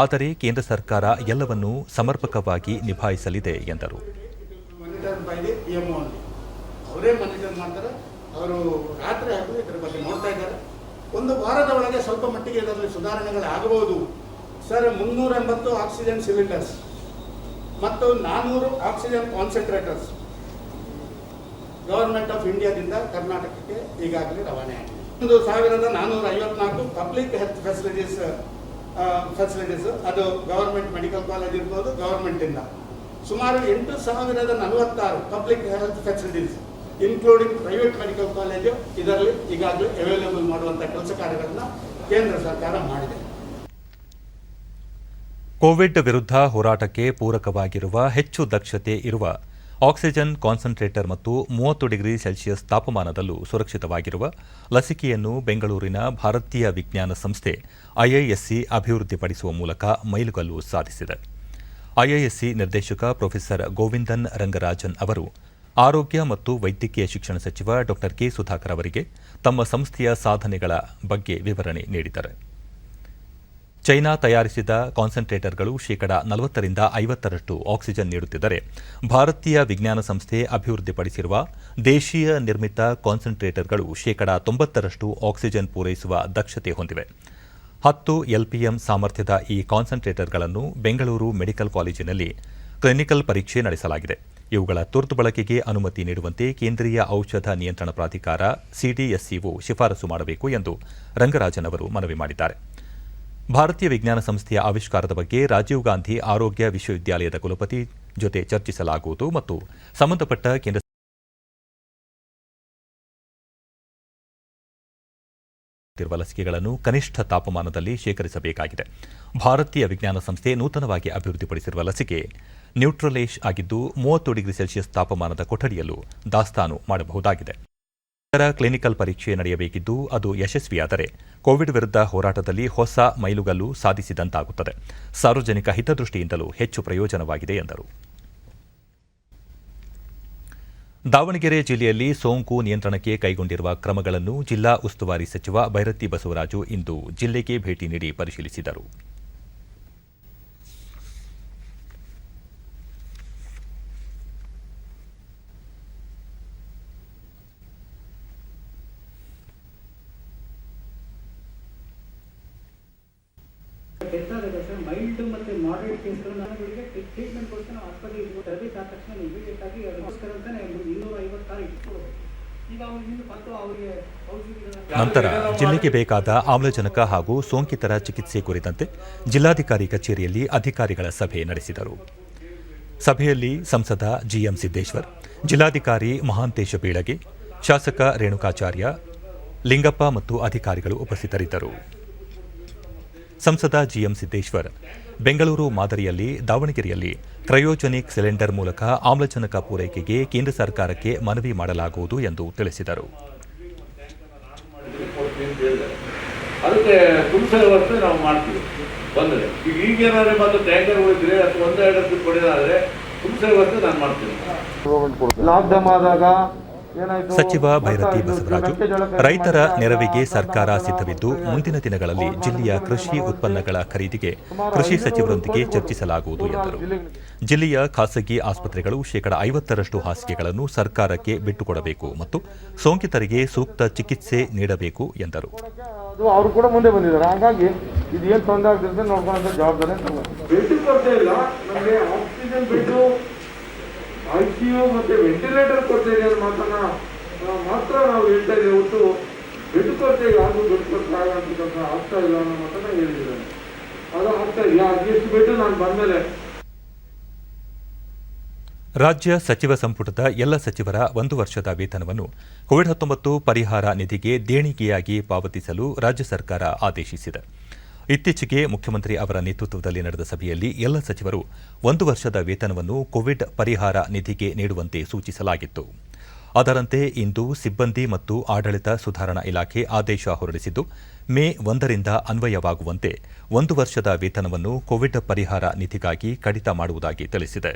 ಆದರೆ ಕೇಂದ್ರ ಸರ್ಕಾರ ಎಲ್ಲವನ್ನೂ ಸಮರ್ಪಕವಾಗಿ ನಿಭಾಯಿಸಲಿದೆ ಎಂದರು. ಅವರೇ ಮಾನಿಟರ್ ಮಾಡ್ತಾರೆ, ಅವರು ರಾತ್ರಿ ಹಾಗೂ ಇದರ ಬಗ್ಗೆ ನೋಡ್ತಾ ಇದ್ದಾರೆ. ಒಂದು ವಾರದ ಒಳಗೆ ಸ್ವಲ್ಪ ಮಟ್ಟಿಗೆ ಇದರಲ್ಲಿ ಸುಧಾರಣೆಗಳು ಆಗಬಹುದು ಸರ್. 380 ಆಕ್ಸಿಜನ್ ಸಿಲಿಂಡರ್ಸ್ ಮತ್ತು 400 ಆಕ್ಸಿಜನ್ ಕಾನ್ಸಂಟ್ರೇಟರ್ಸ್ ಗವರ್ಮೆಂಟ್ ಆಫ್ ಇಂಡಿಯಾದಿಂದ ಕರ್ನಾಟಕಕ್ಕೆ ಈಗಾಗಲೇ ರವಾನೆ ಆಗಿದೆ. 1454 ಪಬ್ಲಿಕ್ ಹೆಲ್ತ್ ಫೆಸಿಲಿಟೀಸ್ ಅದು ಗವರ್ಮೆಂಟ್ ಮೆಡಿಕಲ್ ಕಾಲೇಜ್ ಇರ್ಬೋದು, ಗವರ್ಮೆಂಟಿಂದ ಸುಮಾರು 8,046 public health facilities including private medical college ಇದರಲ್ಲಿ ಈಗಾಗಲೇ ಅವೈಲೇಬಲ್ ಮಾಡುವಂಥ ಕೆಲಸ ಕಾರ್ಯಗಳನ್ನು ಕೇಂದ್ರ ಸರ್ಕಾರ ಮಾಡಿದೆ. ಕೋವಿಡ್ ವಿರುದ್ಧ ಹೋರಾಟಕ್ಕೆ ಪೂರಕವಾಗಿರುವ ಹೆಚ್ಚು ದಕ್ಷತೆ ಇರುವ ಆಕ್ಸಿಜನ್ ಕಾನ್ಸಂಟ್ರೇಟರ್ ಮತ್ತು 30 ಡಿಗ್ರಿ ಸೆಲ್ಸಿಯಸ್ ತಾಪಮಾನದಲ್ಲೂ ಸುರಕ್ಷಿತವಾಗಿರುವ ಲಸಿಕೆಯನ್ನು ಬೆಂಗಳೂರಿನ ಭಾರತೀಯ ವಿಜ್ಞಾನ ಸಂಸ್ಥೆ ಐಐಎಸ್ಸಿ ಅಭಿವೃದ್ಧಿಪಡಿಸುವ ಮೂಲಕ ಮೈಲುಗಲ್ಲು ಸಾಧಿಸಿದೆ. ಐಐಎಸ್ಸಿ ನಿರ್ದೇಶಕ ಪ್ರೊಫೆಸರ್ ಗೋವಿಂದನ್ ರಂಗರಾಜನ್ ಅವರು ಆರೋಗ್ಯ ಮತ್ತು ವೈದ್ಯಕೀಯ ಶಿಕ್ಷಣ ಸಚಿವ ಡಾ ಕೆ ಸುಧಾಕರ್ ಅವರಿಗೆ ತಮ್ಮ ಸಂಸ್ಥೆಯ ಸಾಧನೆಗಳ ಬಗ್ಗೆ ವಿವರಣೆ ನೀಡಿದರು. ಚೈನಾ ತಯಾರಿಸಿದ ಕಾನ್ಸಂಟ್ರೇಟರ್ಗಳು ಶೇಕಡಾ 40ರಿಂದ 50ರಷ್ಟು ಆಕ್ಸಿಜನ್ ನೀಡುತ್ತಿದ್ದರೆ, ಭಾರತೀಯ ವಿಜ್ಞಾನ ಸಂಸ್ಥೆ ಅಭಿವೃದ್ಧಿಪಡಿಸಿರುವ ದೇಶೀಯ ನಿರ್ಮಿತ ಕಾನ್ಸಂಟ್ರೇಟರ್ಗಳು ಶೇಕಡಾ 90ರಷ್ಟು ಆಕ್ಸಿಜನ್ ಪೂರೈಸುವ ದಕ್ಷತೆ ಹೊಂದಿವೆ. 10 ಎಲ್ಪಿಎಂ ಸಾಮರ್ಥ್ಯದ ಈ ಕಾನ್ಸಂಟ್ರೇಟರ್ಗಳನ್ನು ಬೆಂಗಳೂರು ಮೆಡಿಕಲ್ ಕಾಲೇಜಿನಲ್ಲಿ ಕ್ಲಿನಿಕಲ್ ಪರೀಕ್ಷೆ ನಡೆಸಲಾಗಿದೆ. ಇವುಗಳ ತುರ್ತು ಬಳಕೆಗೆ ಅನುಮತಿ ನೀಡುವಂತೆ ಕೇಂದ್ರೀಯ ಔಷಧ ನಿಯಂತ್ರಣ ಪ್ರಾಧಿಕಾರ ಸಿಡಿಎಸ್ಸಿಒ ಶಿಫಾರಸು ಮಾಡಬೇಕು ಎಂದು ರಂಗರಾಜನ್ ಅವರು ಮನವಿ ಮಾಡಿದ್ದಾರೆ. ಭಾರತೀಯ ವಿಜ್ಞಾನ ಸಂಸ್ಥೆಯ ಆವಿಷ್ಕಾರದ ಬಗ್ಗೆ ರಾಜೀವ್ ಗಾಂಧಿ ಆರೋಗ್ಯ ವಿಶ್ವವಿದ್ಯಾಲಯದ ಕುಲಪತಿ ಜೊತೆ ಚರ್ಚಿಸಲಾಗುವುದು ಮತ್ತು ಸಂಬಂಧಪಟ್ಟ ಕೇಂದ್ರ ಲಸಿಕೆಗಳನ್ನು ಕನಿಷ್ಠ ತಾಪಮಾನದಲ್ಲಿ ಶೇಖರಿಸಬೇಕಾಗಿದೆ. ಭಾರತೀಯ ವಿಜ್ಞಾನ ಸಂಸ್ಥೆ ನೂತನವಾಗಿ ಅಭಿವೃದ್ಧಿಪಡಿಸಿರುವ ಲಸಿಕೆ ನ್ಯೂಟ್ರಲೇಶ್ ಆಗಿದ್ದು 30 ಡಿಗ್ರಿ ಸೆಲ್ಸಿಯಸ್ ತಾಪಮಾನದ ಕೊಠಡಿಯಲ್ಲೂ ದಾಸ್ತಾನು ಮಾಡಬಹುದಾಗಿದೆ. ಕ್ಲಿನಿಕಲ್ ಪರೀಕ್ಷೆ ನಡೆಯಬೇಕಿದ್ದು ಅದು ಯಶಸ್ವಿಯಾದರೆ ಕೋವಿಡ್ ವಿರುದ್ಧ ಹೋರಾಟದಲ್ಲಿ ಹೊಸ ಮೈಲುಗಲ್ಲು ಸಾಧಿಸಿದಂತಾಗುತ್ತದೆ. ಸಾರ್ವಜನಿಕ ಹಿತದೃಷ್ಟಿಯಿಂದಲೂ ಹೆಚ್ಚು ಪ್ರಯೋಜನವಾಗಿದೆ ಎಂದರು. ದಾವಣಗೆರೆ ಜಿಲ್ಲೆಯಲ್ಲಿ ಸೋಂಕು ನಿಯಂತ್ರಣಕ್ಕೆ ಕೈಗೊಂಡಿರುವ ಕ್ರಮಗಳನ್ನು ಜಿಲ್ಲಾ ಉಸ್ತುವಾರಿ ಸಚಿವ ಭೈರತಿ ಬಸವರಾಜು ಇಂದು ಜಿಲ್ಲೆಗೆ ಭೇಟಿ ನೀಡಿ ಪರಿಶೀಲಿಸಿದರು. ಡೆತ್ ಆದಾಗ ಸರ್ ಮೈಲ್ಡ್ ಮತ್ತು ಮಾಡರೇಟ್ ಕೇಸ್ಗಳನ್ನ ಟ್ರೀಟ್ಮೆಂಟ್ಗೋಸ್ಕರ ನಾವು ಹಾಸ್ಪಿಟಲ್ ಇಟ್ಕೊಂಡು ತರಬೇತಿ ಆದ ತಕ್ಷಣ ಇಮಿಡಿಯೇಟ್ ಆಗಿ ಅದಕ್ಕೋಸ್ಕರ ಅಂತಾನೆ 256 ಇಟ್ಕೊಳ್ಳೋದು. ಈಗ ಅವ್ರಿಗೆ ಮತ್ತು ಅವರಿಗೆ ನಂತರ ಜಿಲ್ಲೆಗೆ ಬೇಕಾದ ಆಮ್ಲಜನಕ ಹಾಗೂ ಸೋಂಕಿತರ ಚಿಕಿತ್ಸೆ ಕುರಿತಂತೆ ಜಿಲ್ಲಾಧಿಕಾರಿ ಕಚೇರಿಯಲ್ಲಿ ಅಧಿಕಾರಿಗಳ ಸಭೆ ನಡೆಸಿದರು. ಸಭೆಯಲ್ಲಿ ಸಂಸದ ಜಿಎಂ ಸಿದ್ದೇಶ್ವರ್, ಜಿಲ್ಲಾಧಿಕಾರಿ ಮಹಾಂತೇಶ ಬೀಳಗಿ, ಶಾಸಕ ರೇಣುಕಾಚಾರ್ಯ, ಲಿಂಗಪ್ಪ ಮತ್ತು ಅಧಿಕಾರಿಗಳು ಉಪಸ್ಥಿತರಿದ್ದರು. ಸಂಸದ ಜಿಎಂ ಸಿದ್ದೇಶ್ವರ್ ಬೆಂಗಳೂರು ಮಾದರಿಯಲ್ಲಿ ದಾವಣಗೆರೆಯಲ್ಲಿ ಕ್ರಯೋಜೆನಿಕ್ ಸಿಲಿಂಡರ್ ಮೂಲಕ ಆಮ್ಲಜನಕ ಪೂರೈಕೆಗೆ ಕೇಂದ್ರ ಸರ್ಕಾರಕ್ಕೆ ಮನವಿ ಮಾಡಲಾಗುವುದು ಎಂದು ತಿಳಿಸಿದರು. ಅದಕ್ಕೆ ತುಂಬಿಸೋ ವ್ಯವಸ್ಥೆ ನಾವು ಮಾಡ್ತೀವಿ ಬಂದರೆ. ಈಗೇನಾದ್ರೆ ಮತ್ತೆ ಟ್ಯಾಂಕರ್ ಹೋಗಿದ್ರೆ ಅಥವಾ ಒಂದೆರಡು ಕೊಡೋದಾದ್ರೆ ತುಂಬಿಸೋ ವ್ಯವಸ್ಥೆ ನಾನು ಮಾಡ್ತೀನಿ. ಲಾಕ್ಡೌನ್ ಆದಾಗ ಸಚಿವ ಭೈರತಿ ಬಸವರಾಜು, ರೈತರ ನೆರವಿಗೆ ಸರ್ಕಾರ ಸಿದ್ಧವಿದ್ದು ಮುಂದಿನ ದಿನಗಳಲ್ಲಿ ಜಿಲ್ಲೆಯ ಕೃಷಿ ಉತ್ಪನ್ನಗಳ ಖರೀದಿಗೆ ಕೃಷಿ ಸಚಿವರೊಂದಿಗೆ ಚರ್ಚಿಸಲಾಗುವುದು ಎಂದರು. ಜಿಲ್ಲೆಯ ಖಾಸಗಿ ಆಸ್ಪತ್ರೆಗಳು 50% ಹಾಸಿಗೆಗಳನ್ನು ಸರ್ಕಾರಕ್ಕೆ ಬಿಟ್ಟುಕೊಡಬೇಕು ಮತ್ತು ಸೋಂಕಿತರಿಗೆ ಸೂಕ್ತ ಚಿಕಿತ್ಸೆ ನೀಡಬೇಕು ಎಂದರು. ಅವರು ಕೂಡ ಮುಂದೆ ಬಂದಿದ್ದಾರೆ. ಹಾಗಾಗಿ ಇದು ಏನು ತೊಂದರೆ ಆಗ್ತಿರುತ್ತೆ ನೋಡ್ಕೊಳ್ಳೋ ಜವಾಬ್ದಾರಿ ಬೆಡ್ ಕೊರತೆ ಇಲ್ಲ. ನಮಗೆ ಆಕ್ಸಿಜನ್ ಬೆಡ್, ICU ಮತ್ತೆ ವೆಂಟಿಲೇಟರ್ ಕೊರತೆ ಇದೆ ಮಾತ್ರ ನಾವು ಹೇಳ್ತಾ ಇದ್ದೇವೆ ಹೊತ್ತು ಬೆಡ್ ಕೊರತೆ ಯಾವುದು ಬೆಡ್ ಕೊರತೆ ಆಗಂತ ಆಗ್ತಾ ಇಲ್ಲ ಅನ್ನೋ ಮಾತನ್ನ ಹೇಳಿದ್ದಾರೆ. ಅದು ಆಗ್ತಾ ಇಲ್ಲ. ಎಷ್ಟು ಬೆಡ್ ನಾನು ಬಂದಮೇಲೆ ರಾಜ್ಯ ಸಚಿವ ಸಂಪುಟದ ಎಲ್ಲ ಸಚಿವರ 1 ವರ್ಷದ ವೇತನವನ್ನು ಕೋವಿಡ್-19 ಪರಿಹಾರ ನಿಧಿಗೆ ದೇಣಿಗೆಯಾಗಿ ಪಾವತಿಸಲು ರಾಜ್ಯ ಸರ್ಕಾರ ಆದೇಶಿಸಿದೆ. ಇತ್ತೀಚೆಗೆ ಮುಖ್ಯಮಂತ್ರಿ ಅವರ ನೇತೃತ್ವದಲ್ಲಿ ನಡೆದ ಸಭೆಯಲ್ಲಿ ಎಲ್ಲ ಸಚಿವರು 1 ವರ್ಷದ ವೇತನವನ್ನು ಕೋವಿಡ್ ಪರಿಹಾರ ನಿಧಿಗೆ ನೀಡುವಂತೆ ಸೂಚಿಸಲಾಗಿತ್ತು. ಅದರಂತೆ ಇಂದು ಸಿಬ್ಬಂದಿ ಮತ್ತು ಆಡಳಿತ ಸುಧಾರಣಾ ಇಲಾಖೆ ಆದೇಶ ಹೊರಡಿಸಿದ್ದು, ಮೇ 1ರಿಂದ ಅನ್ವಯವಾಗುವಂತೆ 1 ವರ್ಷದ ವೇತನವನ್ನು ಕೋವಿಡ್ ಪರಿಹಾರ ನಿಧಿಗಾಗಿ ಕಡಿತ ಮಾಡುವುದಾಗಿ ತಿಳಿಸಿದೆ.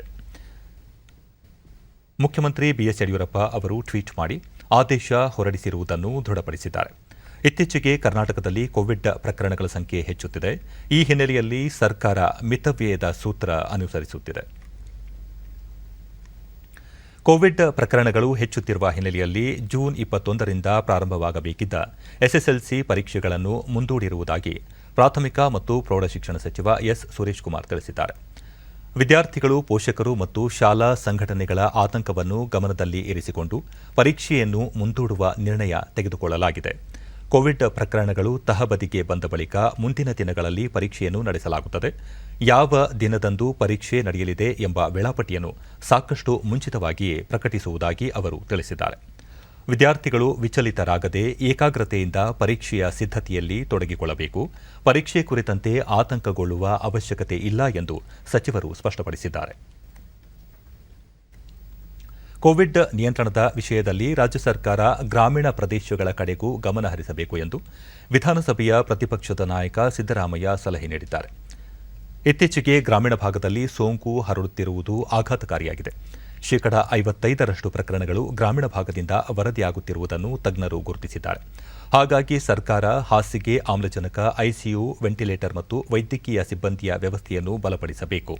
ಮುಖ್ಯಮಂತ್ರಿ ಬಿಎಸ್ ಯಡಿಯೂರಪ್ಪ ಅವರು ಟ್ವೀಟ್ ಮಾಡಿ ಆದೇಶ ಹೊರಡಿಸಿರುವುದನ್ನು ದೃಢಪಡಿಸಿದ್ದಾರೆ. ಇತ್ತೀಚೆಗೆ ಕರ್ನಾಟಕದಲ್ಲಿ ಕೋವಿಡ್ ಪ್ರಕರಣಗಳ ಸಂಖ್ಯೆ ಹೆಚ್ಚುತ್ತಿದೆ. ಈ ಹಿನ್ನೆಲೆಯಲ್ಲಿ ಸರ್ಕಾರ ಮಿತವ್ಯಯದ ಸೂತ್ರ ಅನುಸರಿಸುತ್ತಿದೆ. ಕೋವಿಡ್ ಪ್ರಕರಣಗಳು ಹೆಚ್ಚುತ್ತಿರುವ ಹಿನ್ನೆಲೆಯಲ್ಲಿ ಜೂನ್ 21ರಿಂದ ಪ್ರಾರಂಭವಾಗಬೇಕಿದ್ದ ಎಸ್ಎಸ್ಎಲ್ಸಿ ಪರೀಕ್ಷೆಗಳನ್ನು ಮುಂದೂಡಿರುವುದಾಗಿ ಪ್ರಾಥಮಿಕ ಮತ್ತು ಪ್ರೌಢಶಿಕ್ಷಣ ಸಚಿವ ಎಸ್ ಸುರೇಶ್ ಕುಮಾರ್ ತಿಳಿಸಿದ್ದಾರೆ. ವಿದ್ಯಾರ್ಥಿಗಳು, ಪೋಷಕರು ಮತ್ತು ಶಾಲಾ ಸಂಘಟನೆಗಳ ಆತಂಕವನ್ನು ಗಮನದಲ್ಲಿ ಇರಿಸಿಕೊಂಡು ಪರೀಕ್ಷೆಯನ್ನು ಮುಂದೂಡುವ ನಿರ್ಣಯ ತೆಗೆದುಕೊಳ್ಳಲಾಗಿದೆ. ಕೋವಿಡ್ ಪ್ರಕರಣಗಳು ತಹಬದಿಗೆ ಬಂದ ಬಳಿಕ ಮುಂದಿನ ದಿನಗಳಲ್ಲಿ ಪರೀಕ್ಷೆಯನ್ನು ನಡೆಸಲಾಗುತ್ತದೆ. ಯಾವ ದಿನದಂದು ಪರೀಕ್ಷೆ ನಡೆಯಲಿದೆ ಎಂಬ ವೇಳಾಪಟ್ಟಿಯನ್ನು ಸಾಕಷ್ಟು ಮುಂಚಿತವಾಗಿಯೇ ಪ್ರಕಟಿಸುವುದಾಗಿ ಅವರು ತಿಳಿಸಿದ್ದಾರೆ. ವಿದ್ಯಾರ್ಥಿಗಳು ವಿಚಲಿತರಾಗದೆ ಏಕಾಗ್ರತೆಯಿಂದ ಪರೀಕ್ಷೆಯ ಸಿದ್ಧತೆಯಲ್ಲಿ ತೊಡಗಿಕೊಳ್ಳಬೇಕು. ಪರೀಕ್ಷೆ ಕುರಿತಂತೆ ಆತಂಕಗೊಳ್ಳುವ ಅವಶ್ಯಕತೆ ಇಲ್ಲ ಎಂದು ಸಚಿವರು ಸ್ಪಷ್ಟಪಡಿಸಿದ್ದಾರೆ. ಕೋವಿಡ್ ನಿಯಂತ್ರಣದ ವಿಷಯದಲ್ಲಿ ರಾಜ್ಯ ಸರ್ಕಾರ ಗ್ರಾಮೀಣ ಪ್ರದೇಶಗಳ ಕಡೆಗೂ ಗಮನ ಹರಿಸಬೇಕು ಎಂದು ವಿಧಾನಸಭೆಯ ಪ್ರತಿಪಕ್ಷದ ನಾಯಕ ಸಿದ್ದರಾಮಯ್ಯ ಸಲಹೆ ನೀಡಿದ್ದಾರೆ. ಇತ್ತೀಚೆಗೆ ಗ್ರಾಮೀಣ ಭಾಗದಲ್ಲಿ ಸೋಂಕು ಹರಡುತ್ತಿರುವುದು ಆಘಾತಕಾರಿಯಾಗಿದೆ. 55% ಪ್ರಕರಣಗಳು ಗ್ರಾಮೀಣ ಭಾಗದಿಂದ ವರದಿಯಾಗುತ್ತಿರುವುದನ್ನು ತಜ್ಞರು ಗುರುತಿಸಿದ್ದಾರೆ. ಹಾಗಾಗಿ ಸರ್ಕಾರ ಹಾಸಿಗೆ, ಆಮ್ಲಜನಕ, ICU, ವೆಂಟಿಲೇಟರ್ ಮತ್ತು ವೈದ್ಯಕೀಯ ಸಿಬ್ಬಂದಿಯ ವ್ಯವಸ್ಥೆಯನ್ನು ಬಲಪಡಿಸಬೇಕು.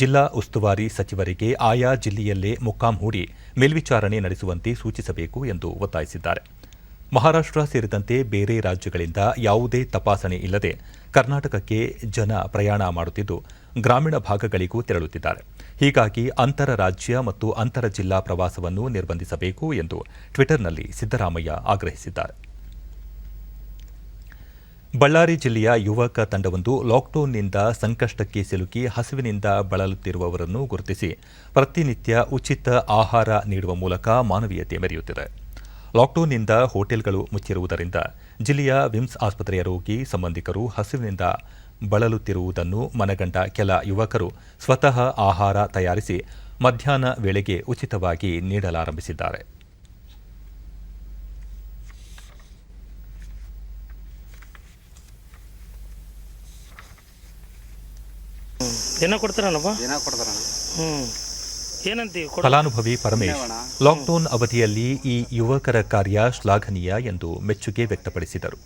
ಜಿಲ್ಲಾ ಉಸ್ತುವಾರಿ ಸಚಿವರಿಗೆ ಆಯಾ ಜಿಲ್ಲೆಯಲ್ಲೇ ಮೊಕ್ಕಾಂ ಹೂಡಿ ಮೇಲ್ವಿಚಾರಣೆ ನಡೆಸುವಂತೆ ಸೂಚಿಸಬೇಕು ಎಂದು ಒತ್ತಾಯಿಸಿದ್ದಾರೆ. ಮಹಾರಾಷ್ಟ್ರ ಸೇರಿದಂತೆ ಬೇರೆ ರಾಜ್ಯಗಳಿಂದ ಯಾವುದೇ ತಪಾಸಣೆ ಇಲ್ಲದೆ ಕರ್ನಾಟಕಕ್ಕೆ ಜನ ಪ್ರಯಾಣ ಮಾಡುತ್ತಿದ್ದು ಗ್ರಾಮೀಣ ಭಾಗಗಳಿಗೂ ತೆರಳುತ್ತಿದ್ದಾರೆ. ಹೀಗಾಗಿ ಅಂತರ ರಾಜ್ಯ ಮತ್ತು ಅಂತರ ಜಿಲ್ಲಾ ಪ್ರವಾಸವನ್ನು ನಿರ್ಬಂಧಿಸಬೇಕು ಎಂದು ಟ್ವಿಟರ್ನಲ್ಲಿ ಸಿದ್ದರಾಮಯ್ಯ ಆಗ್ರಹಿಸಿದ್ದಾರೆ. ಬಳ್ಳಾರಿ ಜಿಲ್ಲೆಯ ಯುವಕ ತಂಡವೊಂದು ಲಾಕ್ಡೌನ್ನಿಂದ ಸಂಕಷ್ಟಕ್ಕೆ ಸಿಲುಕಿ ಹಸಿವಿನಿಂದ ಬಳಲುತ್ತಿರುವವರನ್ನು ಗುರುತಿಸಿ ಪ್ರತಿನಿತ್ಯ ಉಚಿತ ಆಹಾರ ನೀಡುವ ಮೂಲಕ ಮಾನವೀಯತೆ ಮೆರೆಯುತ್ತಿದೆ. ಲಾಕ್ಡೌನ್ನಿಂದ ಹೋಟೆಲ್ಗಳು ಮುಚ್ಚಿರುವುದರಿಂದ ಜಿಲ್ಲೆಯ ವಿಮ್ಸ್ ಆಸ್ಪತ್ರೆಯ ರೋಗಿ ಸಂಬಂಧಿಕರು ಹಸಿವಿನಿಂದ ಬಳಲುತ್ತಿರುವುದನ್ನು ಮನಗಂಡ ಕೆಲ ಯುವಕರು ಸ್ವತಃ ಆಹಾರ ತಯಾರಿಸಿ ಮಧ್ಯಾಹ್ನ ವೇಳೆಗೆ ಉಚಿತವಾಗಿ ನೀಡಲಾರಂಭಿಸಿದ್ದಾರೆ. ಫಲಾನುಭವಿ ಪರಮೇಶ್ ಲಾಕ್ಡೌನ್ ಅವಧಿಯಲ್ಲಿ ಈ ಯುವಕರ ಕಾರ್ಯ ಶ್ಲಾಘನೀಯ ಎಂದು ಮೆಚ್ಚುಗೆ ವ್ಯಕ್ತಪಡಿಸಿದರು.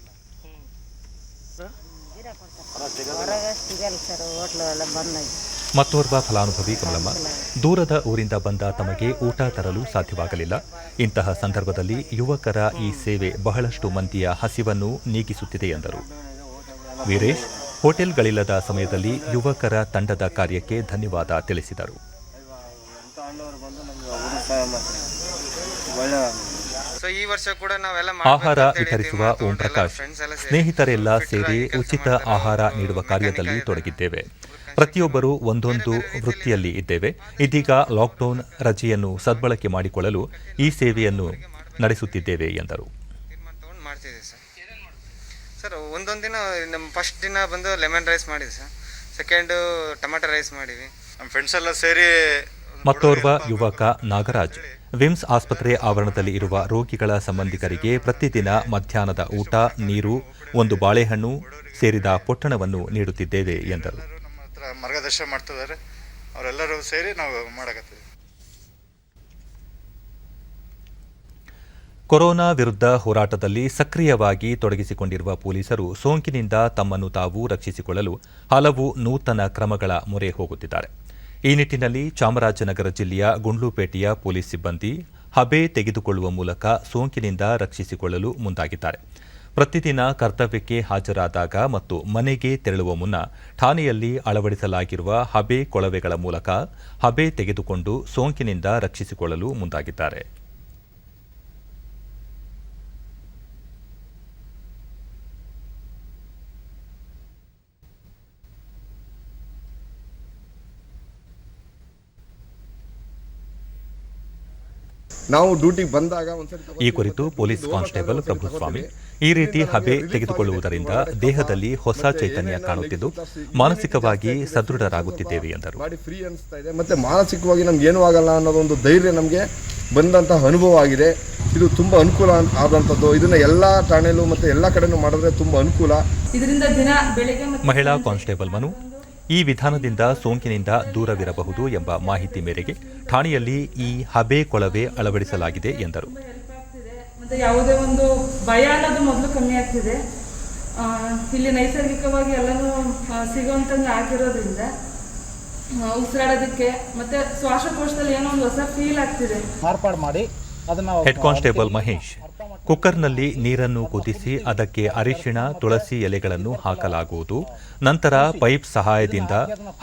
ಮತ್ತೋರ್ವ ಫಲಾನುಭವಿ ಕಮಲಮ್ಮ, ದೂರದ ಊರಿಂದ ಬಂದ ತಮಗೆ ಊಟ ತರಲು ಸಾಧ್ಯವಾಗಲಿಲ್ಲ. ಇಂತಹ ಸಂದರ್ಭದಲ್ಲಿ ಯುವಕರ ಈ ಸೇವೆ ಬಹಳಷ್ಟು ಮಂದಿಯ ಹಸಿವನ್ನು ನೀಗಿಸುತ್ತಿದೆ ಎಂದರು. ವೀರೇಶ್, ಹೋಟೆಲ್ಗಳಿಲ್ಲದ ಸಮಯದಲ್ಲಿ ಯುವಕರ ತಂಡದ ಕಾರ್ಯಕ್ಕೆ ಧನ್ಯವಾದ ತಿಳಿಸಿದರು. ಈ ವರ್ಷ ಕೂಡ ನಾವೆಲ್ಲ ಆಹಾರ ವಿತರಿಸುವ ಓಂ ಪ್ರಕಾಶ್, ಸ್ನೇಹಿತರೆಲ್ಲ ಸೇರಿ ಉಚಿತ ಆಹಾರ ನೀಡುವ ಕಾರ್ಯದಲ್ಲಿ ತೊಡಗಿದ್ದೇವೆ. ಪ್ರತಿಯೊಬ್ಬರೂ ಒಂದೊಂದು ವೃತ್ತಿಯಲ್ಲಿ ಇದ್ದೇವೆ. ಇದೀಗ ಲಾಕ್ಡೌನ್ ರಜೆಯನ್ನು ಸದ್ಬಳಕೆ ಮಾಡಿಕೊಳ್ಳಲು ಈ ಸೇವೆಯನ್ನು ನಡೆಸುತ್ತಿದ್ದೇವೆ ಎಂದರು. ಸರ್ ಒಂದೊಂದು ದಿನ ನಮ್ಮ ಫಸ್ಟ್ ದಿನ ಬಂದು ಲೆಮನ್ ರೈಸ್ ಮಾಡಿದ್ವಿ ಸರ್, ಸೆಕೆಂಡ್ ಟೊಮೆಟೊ ರೈಸ್ ಮಾಡಿವಿ. ನಮ್ಮ ಫ್ರೆಂಡ್ಸ್ ಎಲ್ಲ ಸೇರಿ. ಮತ್ತೋರ್ವ ಯುವಕ ನಾಗರಾಜ್, ವಿಮ್ಸ್ ಆಸ್ಪತ್ರೆ ಆವರಣದಲ್ಲಿ ಇರುವ ರೋಗಿಗಳ ಸಂಬಂಧಿಕರಿಗೆ ಪ್ರತಿದಿನ ಮಧ್ಯಾಹ್ನದ ಊಟ, ನೀರು, ಒಂದು ಬಾಳೆಹಣ್ಣು ಸೇರಿದ ಪೊಟ್ಟಣವನ್ನು ನೀಡುತ್ತಿದ್ದೇವೆ ಎಂದರು. ಮಾರ್ಗದರ್ಶನ ಮಾಡ್ತಿದ್ದಾರೆ, ಅವರೆಲ್ಲರೂ ಸೇರಿ ನಾವು ಮಾಡಕತ್ತೀವಿ. ಕೊರೋನಾ ವಿರುದ್ಧ ಹೋರಾಟದಲ್ಲಿ ಸಕ್ರಿಯವಾಗಿ ತೊಡಗಿಸಿಕೊಂಡಿರುವ ಪೊಲೀಸರು ಸೋಂಕಿನಿಂದ ತಮ್ಮನ್ನು ತಾವು ರಕ್ಷಿಸಿಕೊಳ್ಳಲು ಹಲವು ನೂತನ ಕ್ರಮಗಳ ಮೊರೆ ಹೋಗುತ್ತಿದ್ದಾರೆ. ಈ ನಿಟ್ಟಿನಲ್ಲಿ ಚಾಮರಾಜನಗರ ಜಿಲ್ಲೆಯ ಗುಂಡ್ಲುಪೇಟೆಯ ಪೊಲೀಸ್ ಸಿಬ್ಬಂದಿ ಹಬೆ ತೆಗೆದುಕೊಳ್ಳುವ ಮೂಲಕ ಸೋಂಕಿನಿಂದ ರಕ್ಷಿಸಿಕೊಳ್ಳಲು ಮುಂದಾಗಿದ್ದಾರೆ. ಪ್ರತಿದಿನ ಕರ್ತವ್ಯಕ್ಕೆ ಹಾಜರಾದಾಗ ಮತ್ತು ಮನೆಗೆ ತೆರಳುವ ಮುನ್ನ ಠಾಣೆಯಲ್ಲಿ ಅಳವಡಿಸಲಾಗಿರುವ ಹಬೆ ಕೊಳವೆಗಳ ಮೂಲಕ ಹಬೆ ತೆಗೆದುಕೊಂಡು ಸೋಂಕಿನಿಂದ ರಕ್ಷಿಸಿಕೊಳ್ಳಲು ಮುಂದಾಗಿದ್ದಾರೆ. ನಾವು ಡ್ಯೂಟಿಗೆ ಬಂದಾಗ ಈ ಕುರಿತು ಪೊಲೀಸ್ ಕಾನ್ಸ್ಟೇಬಲ್ ಪ್ರಭುಸ್ವಾಮಿ, ಈ ರೀತಿ ಹಬೆ ತೆಗೆದುಕೊಳ್ಳುವುದರಿಂದ ದೇಹದಲ್ಲಿ ಹೊಸ ಚೈತನ್ಯ ಕಾಣುತ್ತಿದ್ದು ಮಾನಸಿಕವಾಗಿ ಸದೃಢರಾಗುತ್ತಿದ್ದೇವೆ ಎಂದರು. ಬಾಡಿ ಫ್ರೀ ಅನಿಸ್ತಾ ಇದೆ, ಮತ್ತೆ ಮಾನಸಿಕವಾಗಿ ನಮ್ಗೆ ಏನೂ ಆಗಲ್ಲ ಅನ್ನೋದೊಂದು ಧೈರ್ಯ ನಮಗೆ ಬಂದಂತಹ ಅನುಭವ ಆಗಿದೆ. ಇದು ತುಂಬಾ ಅನುಕೂಲ ಆದಂಥದ್ದು. ಇದನ್ನ ಎಲ್ಲಾ ಠಾಣೆಲೂ ಮತ್ತೆ ಎಲ್ಲಾ ಕಡೆನೂ ಮಾಡಿದ್ರೆ ತುಂಬಾ ಅನುಕೂಲ. ಇದರಿಂದ ದಿನ ಬೆಳಗ್ಗೆ ಮಹಿಳಾ ಕಾನ್ಸ್ಟೇಬಲ್ ಮನು, ಈ ವಿಧಾನದಿಂದ ಸೋಂಕಿನಿಂದ ದೂರವಿರಬಹುದು ಎಂಬ ಮಾಹಿತಿ ಮೇರೆಗೆ ಠಾಣೆಯಲ್ಲಿ ಈ ಹಬೆ ಕೊಳವೆ ಅಳವಡಿಸಲಾಗಿದೆ ಎಂದರು. ಮತ್ತೆ ಯಾವುದೇ ಒಂದು ಭಯ ಅನ್ನೋದು ಮೊದಲು ಕಮ್ಮಿ ಆಗ್ತಿದೆ. ಇಲ್ಲಿ ನೈಸರ್ಗಿಕವಾಗಿ ಎಲ್ಲನೂ ಸಿಗುವಂತಂಗೆ ಆಗಿರೋದ್ರಿಂದ ಉಸಿರಾಡೋದಕ್ಕೆ ಮತ್ತೆ ಶ್ವಾಸಕೋಶದಲ್ಲಿ ಏನೋ ಒಂದು ಹೊಸ ಫೀಲ್ ಆಗ್ತಿದೆ. ಮಾರ್ಪಾಡು ಮಾಡಿ ಹೆಡ್ ಕಾನ್ಸ್ಟೇಬಲ್ ಮಹೇಶ್, ಕುಕ್ಕರ್ನಲ್ಲಿ ನೀರನ್ನು ಕುದಿಸಿ ಅದಕ್ಕೆ ಅರಿಶಿಣ, ತುಳಸಿ ಎಲೆಗಳನ್ನು ಹಾಕಲಾಗುವುದು. ನಂತರ ಪೈಪ್ ಸಹಾಯದಿಂದ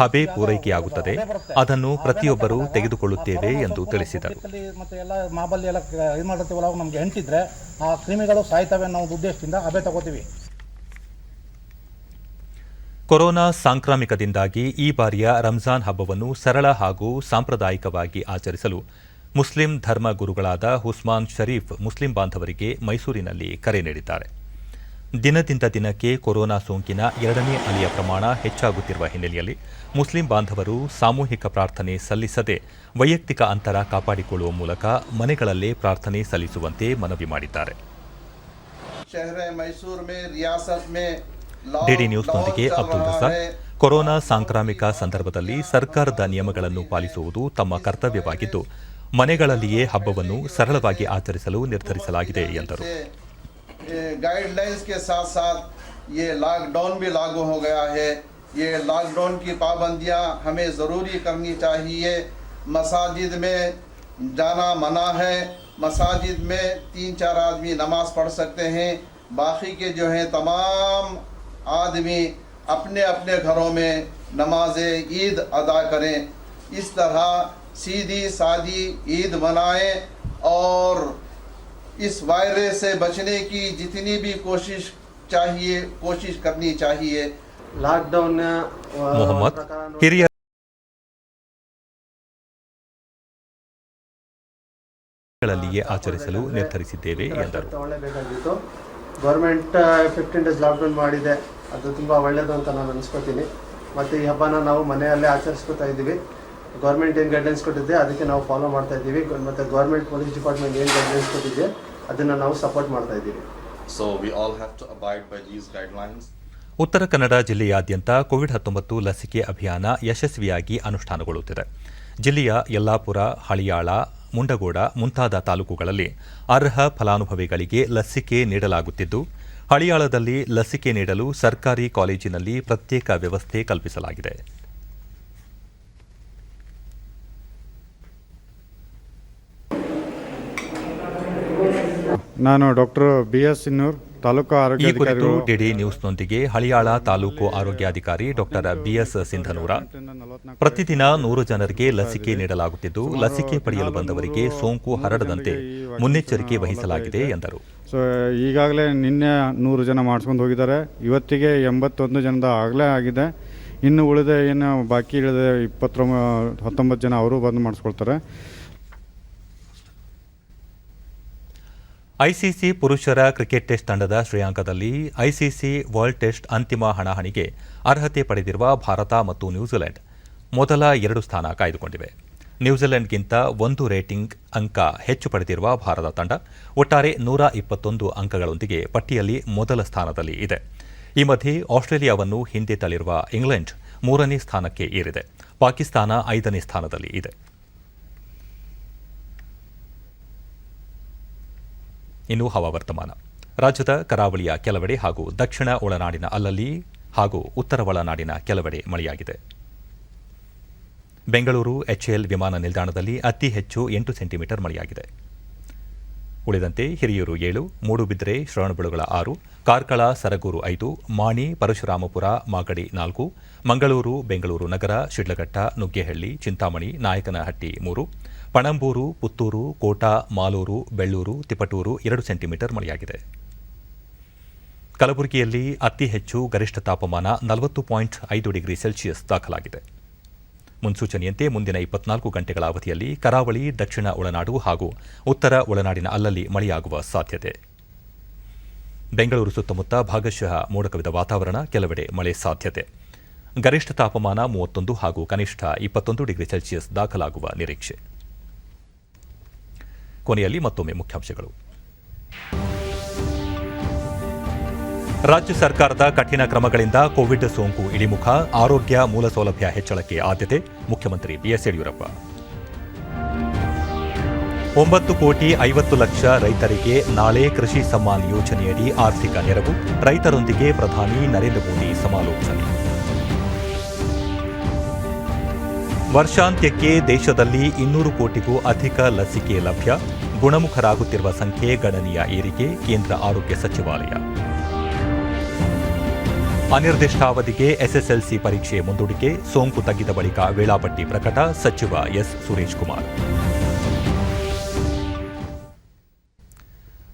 ಹಬೆ ಪೂರೈಕೆಯಾಗುತ್ತದೆ. ಅದನ್ನು ಪ್ರತಿಯೊಬ್ಬರೂ ತೆಗೆದುಕೊಳ್ಳುತ್ತೇವೆ ಎಂದು ತಿಳಿಸಿದರು. ಮತ್ತೆ ಎಲ್ಲ ಮಾಬಲ್ಲಿ ಎಲ್ಲ ಇದು ಮಾಡಿರ್ತೀವಲ್ಲ, ನಮ್ಗೆ ಎಂಟಿದ್ರೆ ಆ ಕ್ರಿಮಿಗಳು ಸಾಯ್ತವೆ ಅನ್ನೋ ಉದ್ದೇಶದಿಂದ ಹಬೆ ತಗೋತೀವಿ. ಕೊರೋನಾ ಸಾಂಕ್ರಾಮಿಕದಿಂದಾಗಿ ಈ ಬಾರಿಯ ರಂಜಾನ್ ಹಬ್ಬವನ್ನು ಸರಳ ಹಾಗೂ ಸಾಂಪ್ರದಾಯಿಕವಾಗಿ ಆಚರಿಸಲು ಮುಸ್ಲಿಂ ಧರ್ಮ ಗುರುಗಳಾದ ಉಸ್ಮಾನ್ ಶರೀಫ್ ಮುಸ್ಲಿಂ ಬಾಂಧವರಿಗೆ ಮೈಸೂರಿನಲ್ಲಿ ಕರೆ ನೀಡಿದ್ದಾರೆ. ದಿನದಿಂದ ದಿನಕ್ಕೆ ಕೊರೋನಾ ಸೋಂಕಿನ 2ನೇ ಅಲೆಯ ಪ್ರಮಾಣ ಹೆಚ್ಚಾಗುತ್ತಿರುವ ಹಿನ್ನೆಲೆಯಲ್ಲಿ ಮುಸ್ಲಿಂ ಬಾಂಧವರು ಸಾಮೂಹಿಕ ಪ್ರಾರ್ಥನೆ ಸಲ್ಲಿಸದೆ ವೈಯಕ್ತಿಕ ಅಂತರ ಕಾಪಾಡಿಕೊಳ್ಳುವ ಮೂಲಕ ಮನೆಗಳಲ್ಲೇ ಪ್ರಾರ್ಥನೆ ಸಲ್ಲಿಸುವಂತೆ ಮನವಿ ಮಾಡಿದ್ದಾರೆ. ಡಿಡಿ ನ್ಯೂಸ್ನೊಂದಿಗೆ ಅಬ್ದುಲ್ ರಜಾಕ್, ಕೊರೋನಾ ಸಾಂಕ್ರಾಮಿಕ ಸಂದರ್ಭದಲ್ಲಿ ಸರ್ಕಾರದ ನಿಯಮಗಳನ್ನು ಪಾಲಿಸುವುದು ತಮ್ಮ ಕರ್ತವ್ಯವಾಗಿದ್ದು ಮನೆಗಳಲ್ಲಿಯೇ ಹಬ್ಬವನ್ನು ಸರಳವಾಗಿ ಆಚರಿಸಲು ನಿರ್ಧರಿಸಲಾಗಿದೆ ಎಂದರು. गाइडलाइंस के साथ साथ ये लॉकडाउन भी लागू हो गया है. ये लॉकडाउन की पाबंदियां हमें ज़रूरी करनी चाहिए. मसाजिद में जाना मना है. मसाजिद में 3-4 आदमी नमाज पढ़ सकते हैं. बाकी के जो हैं तमाम आदमी अपने अपने घरों में नमाज ईद अदा करें. इस तरह सीधी सादी ईद मनाएं और इस वायरस से बचने की जितनी भी कोशिश करनी चाहिए. ಲಾಕ್ಡೌನ್ ಮೊಹಮ್ಮದ್, ಹಿರಿಯ ಗಳಲ್ಲಿಯೇ ಆಚರಿಸಲು ನಿರ್ಧರಿಸಿದ್ದೇವೆ ಎಂದರು. ತಗೊಳ್ಳೇಬೇಕಾಗಿತ್ತು. ಗೌರ್ಮೆಂಟ್ 15 ಡೇಸ್ ಲಾಕ್ಡೌನ್ ಮಾಡಿದೆ, ಅದು ತುಂಬ ಒಳ್ಳೆಯದು ಅಂತ ನಾನು ಅನಿಸ್ಕೊತೀನಿ. ಮತ್ತು ಈ ಹಬ್ಬನ ನಾವು ಮನೆಯಲ್ಲೇ ಆಚರಿಸ್ಕೊತಾ ಇದ್ದೀವಿ. ಗೌರ್ಮೆಂಟ್ ಏನು ಗೈಡ್ಲೈನ್ಸ್ ಕೊಟ್ಟಿದೆ ಅದಕ್ಕೆ ನಾವು ಫಾಲೋ ಮಾಡ್ತಾ ಇದ್ದೀವಿ. ಮತ್ತು ಗೌರ್ಮೆಂಟ್ ಪೊಲೀಸ್ ಡಿಪಾರ್ಟ್ಮೆಂಟ್ ಏನು ಗೈಡ್ಲೈನ್ಸ್ ಕೊಟ್ಟಿದೆ ಅದನ್ನು ನಾವು ಸಪೋರ್ಟ್ ಮಾಡ್ತಾ ಇದ್ದೀವಿ. So we all have to abide by these guidelines. Uttara Kannada ಜಿಲ್ಲೆಯಾದ್ಯಂತ ಕೋವಿಡ್-19 ಲಸಿಕೆ ಅಭಿಯಾನ ಯಶಸ್ವಿಯಾಗಿ ಅನುಷ್ಠಾನಗೊಳ್ಳುತ್ತಿದೆ. ಜಿಲ್ಲೆಯ ಯಲ್ಲಾಪುರ, ಹಳಿಯಾಳ, ಮುಂಡಗೋಡ ಮುಂತಾದ ತಾಲೂಕುಗಳಲ್ಲಿ ಅರ್ಹ ಫಲಾನುಭವಿಗಳಿಗೆ ಲಸಿಕೆ ನೀಡಲಾಗುತ್ತಿದ್ದು, ಹಳಿಯಾಳದಲ್ಲಿ ಲಸಿಕೆ ನೀಡಲು ಸರ್ಕಾರಿ ಕಾಲೇಜಿನಲ್ಲಿ ಪ್ರತ್ಯೇಕ ವ್ಯವಸ್ಥೆ ಕಲ್ಪಿಸಲಾಗಿದೆ. ನಾನು ಡಾಕ್ಟರ್ BS ಸಿನ್ನೂರ್, ತಾಲೂಕು ಈ ಕುರಿತು ಆರೋಗ್ಯಾಧಿಕಾರಿಗಳು ಡಿಡಿ ನ್ಯೂಸ್ನೊಂದಿಗೆ ಹಳಿಯಾಳ ತಾಲೂಕು ಆರೋಗ್ಯಾಧಿಕಾರಿ ಡಾಕ್ಟರ್ ಬಿಎಸ್ ಸಿಂಧನೂರ ಪ್ರತಿದಿನ 100 ಜನರಿಗೆ ಲಸಿಕೆ ನೀಡಲಾಗುತ್ತಿದ್ದು ಲಸಿಕೆ ಪಡೆಯಲು ಬಂದವರಿಗೆ ಸೋಂಕು ಹರಡದಂತೆ ಮುನ್ನೆಚ್ಚರಿಕೆ ವಹಿಸಲಾಗಿದೆ ಎಂದರು. ಸೊ ಈಗಾಗಲೇ ನಿನ್ನೆ 100 ಜನ ಮಾಡಿಸ್ಕೊಂಡು ಹೋಗಿದ್ದಾರೆ. ಇವತ್ತಿಗೆ 81 ಜನದ ಆಗಲೇ ಆಗಿದೆ. ಇನ್ನು ಉಳಿದ ಏನು ಬಾಕಿ ಇಳಿದ 19 ಜನ ಅವರು ಬಂದು ಮಾಡಿಸ್ಕೊಳ್ತಾರೆ. ಐಸಿಸಿ ಪುರುಷರ ಕ್ರಿಕೆಟ್ ಟೆಸ್ಟ್ ತಂಡದ ಶ್ರೇಯಾಂಕದಲ್ಲಿ ಐಸಿಸಿ ವರ್ಲ್ಡ್ ಟೆಸ್ಟ್ ಅಂತಿಮ ಹಣಾಹಣಿಗೆ ಅರ್ಹತೆ ಪಡೆದಿರುವ ಭಾರತ ಮತ್ತು ನ್ಯೂಜಿಲೆಂಡ್ ಮೊದಲ 2 ಸ್ಥಾನ ಕಾಯ್ದುಕೊಂಡಿವೆ. ನ್ಯೂಜಿಲೆಂಡ್ಗಿಂತ 1 ರೇಟಿಂಗ್ ಅಂಕ ಹೆಚ್ಚು ಪಡೆದಿರುವ ಭಾರತ ತಂಡ ಒಟ್ಟಾರೆ 121 ಅಂಕಗಳೊಂದಿಗೆ ಪಟ್ಟಿಯಲ್ಲಿ ಮೊದಲ ಸ್ಥಾನದಲ್ಲಿ ಇದೆ. ಈ ಮಧ್ಯೆ ಆಸ್ಟ್ರೇಲಿಯಾವನ್ನು ಹಿಂದೆ ತಳ್ಳಿರುವ ಇಂಗ್ಲೆಂಡ್ 3ನೇ ಸ್ಥಾನಕ್ಕೆ ಏರಿದೆ. ಪಾಕಿಸ್ತಾನ 5ನೇ ಸ್ಥಾನದಲ್ಲಿ ಇದೆ. ಇನ್ನು ಹವಾವರ್ತಮಾನ. ರಾಜ್ಯದ ಕರಾವಳಿಯ ಕೆಲವೆಡೆ ಹಾಗೂ ದಕ್ಷಿಣ ಒಳನಾಡಿನ ಅಲ್ಲಲ್ಲಿ ಹಾಗೂ ಉತ್ತರ ಒಳನಾಡಿನ ಕೆಲವೆಡೆ ಮಳೆಯಾಗಿದೆ. ಬೆಂಗಳೂರು ಎಚ್ಎಎಲ್ ವಿಮಾನ ನಿಲ್ದಾಣದಲ್ಲಿ ಅತಿ ಹೆಚ್ಚು 8 ಸೆಂಟಿಮೀಟರ್ ಮಳೆಯಾಗಿದೆ. ಉಳಿದಂತೆ ಹಿರಿಯೂರು 7, ಮೂಡುಬಿದಿರೆ ಶ್ರವಣಬೆಳಗೊಳ 6, ಕಾರ್ಕಳ ಸರಗೂರು 5, ಮಾಣಿ ಪರಶುರಾಮಪುರ ಮಾಗಡಿ 4, ಮಂಗಳೂರು ಬೆಂಗಳೂರು ನಗರ ಶಿಡ್ಲಘಟ್ಟ ನುಗ್ಗೇಹಳ್ಳಿ ಚಿಂತಾಮಣಿ ನಾಯಕನಹಟ್ಟಿ 3, ಪಣಂಬೂರು ಪುತ್ತೂರು ಕೋಟ ಮಾಲೂರು ಬೆಳ್ಳೂರು ತಿಪಟೂರು 2 ಸೆಂಟಿಮೀಟರ್ ಮಳೆಯಾಗಿದೆ. ಕಲಬುರಗಿಯಲ್ಲಿ ಅತಿ ಹೆಚ್ಚು ಗರಿಷ್ಠ ತಾಪಮಾನ 40.5 ಡಿಗ್ರಿ ಸೆಲ್ಸಿಯಸ್ ದಾಖಲಾಗಿದೆ. ಮುನ್ಸೂಚನೆಯಂತೆ ಮುಂದಿನ 24 ಗಂಟೆಗಳ ಅವಧಿಯಲ್ಲಿ ಕರಾವಳಿ ದಕ್ಷಿಣ ಒಳನಾಡು ಹಾಗೂ ಉತ್ತರ ಒಳನಾಡಿನ ಅಲ್ಲಲ್ಲಿ ಮಳೆಯಾಗುವ ಸಾಧ್ಯತೆ. ಬೆಂಗಳೂರು ಸುತ್ತಮುತ್ತ ಭಾಗಶಃ ಮೋಡ ಕವಿದ ವಾತಾವರಣ, ಕೆಲವೆಡೆ ಮಳೆ ಸಾಧ್ಯತೆ. ಗರಿಷ್ಠ ತಾಪಮಾನ 31 ಹಾಗೂ ಕನಿಷ್ಠ 21 ಡಿಗ್ರಿ ಸೆಲ್ಸಿಯಸ್ ದಾಖಲಾಗುವ ನಿರೀಕ್ಷೆ. ಕೊನೆಯಲ್ಲಿ ಮತ್ತೊಮ್ಮೆ ಮುಖ್ಯಾಂಶಗಳು. ರಾಜ್ಯ ಸರ್ಕಾರದ ಕಠಿಣ ಕ್ರಮಗಳಿಂದ ಕೋವಿಡ್ ಸೋಂಕು ಇಳಿಮುಖ, ಆರೋಗ್ಯ ಮೂಲ ಸೌಲಭ್ಯ ಹೆಚ್ಚಳಕ್ಕೆ ಆದ್ಯತೆ, ಮುಖ್ಯಮಂತ್ರಿ ಬಿಎಸ್ ಯಡಿಯೂರಪ್ಪ. 9,50,00,000 ರೈತರಿಗೆ ನಾಳೆ ಕೃಷಿ ಸಮ್ಮಾನ್ ಯೋಜನೆಯಡಿ ಆರ್ಥಿಕ ನೆರವು, ರೈತರೊಂದಿಗೆ ಪ್ರಧಾನಿ ನರೇಂದ್ರ ಮೋದಿ ಸಮಾಲೋಚನೆ. ವರ್ಷಾಂತ್ಯಕ್ಕೆ ದೇಶದಲ್ಲಿ 200 ಕೋಟಿಗೂ ಅಧಿಕ ಲಸಿಕೆ ಲಭ್ಯ, ಗುಣಮುಖರಾಗುತ್ತಿರುವ ಸಂಖ್ಯೆ ಗಣನೀಯ ಏರಿಕೆ, ಕೇಂದ್ರ ಆರೋಗ್ಯ ಸಚಿವಾಲಯ. ಅನಿರ್ದಿಷ್ಟಾವಧಿಗೆ ಎಸ್ಎಸ್ಎಲ್ಸಿ ಪರೀಕ್ಷೆ ಮುಂದೂಡಿಕೆ, ಸೋಂಕು ತಗ್ಗಿದ ಬಳಿಕ ವೇಳಾಪಟ್ಟಿ ಪ್ರಕಟ, ಸಚಿವ ಎಸ್ ಸುರೇಶ್ ಕುಮಾರ್.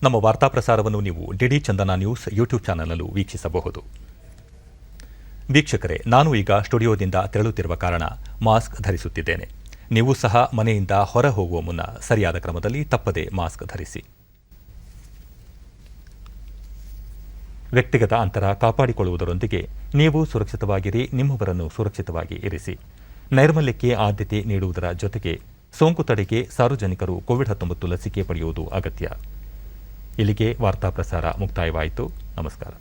ನಮ್ಮ ವಾರ್ತಾ ಪ್ರಸಾರವನ್ನು ನೀವು ಡಿಡಿ ಚಂದನ ನ್ಯೂಸ್ ಯೂಟ್ಯೂಬ್ ಚಾನೆಲ್ನಲ್ಲೂ ವೀಕ್ಷಿಸಬಹುದು. ವೀಕ್ಷಕರೇ, ನಾನು ಈಗ ಸ್ಟುಡಿಯೋದಿಂದ ತೆರಳುತ್ತಿರುವ ಕಾರಣ ಮಾಸ್ಕ್ ಧರಿಸುತ್ತಿದ್ದೇನೆ. ನೀವು ಸಹ ಮನೆಯಿಂದ ಹೊರ ಹೋಗುವ ಮುನ್ನ ಸರಿಯಾದ ಕ್ರಮದಲ್ಲಿ ತಪ್ಪದೆ ಮಾಸ್ಕ್ ಧರಿಸಿ. ವ್ಯಕ್ತಿಗತ ಅಂತರ ಕಾಪಾಡಿಕೊಳ್ಳುವುದರೊಂದಿಗೆ ನೀವು ಸುರಕ್ಷಿತವಾಗಿರಿ, ನಿಮ್ಮವರನ್ನು ಸುರಕ್ಷಿತವಾಗಿ ಇರಿಸಿ. ನೈರ್ಮಲ್ಯಕ್ಕೆ ಆದ್ಯತೆ ನೀಡುವುದರ ಜೊತೆಗೆ ಸೋಂಕು ತಡೆಗೆ ಸಾರ್ವಜನಿಕರು ಕೋವಿಡ್-19 ಲಸಿಕೆ ಪಡೆಯುವುದು ಅಗತ್ಯ. ಇಲ್ಲಿಗೆ ವಾರ್ತಾ ಪ್ರಸಾರ ಮುಕ್ತಾಯವಾಯಿತು. ನಮಸ್ಕಾರ.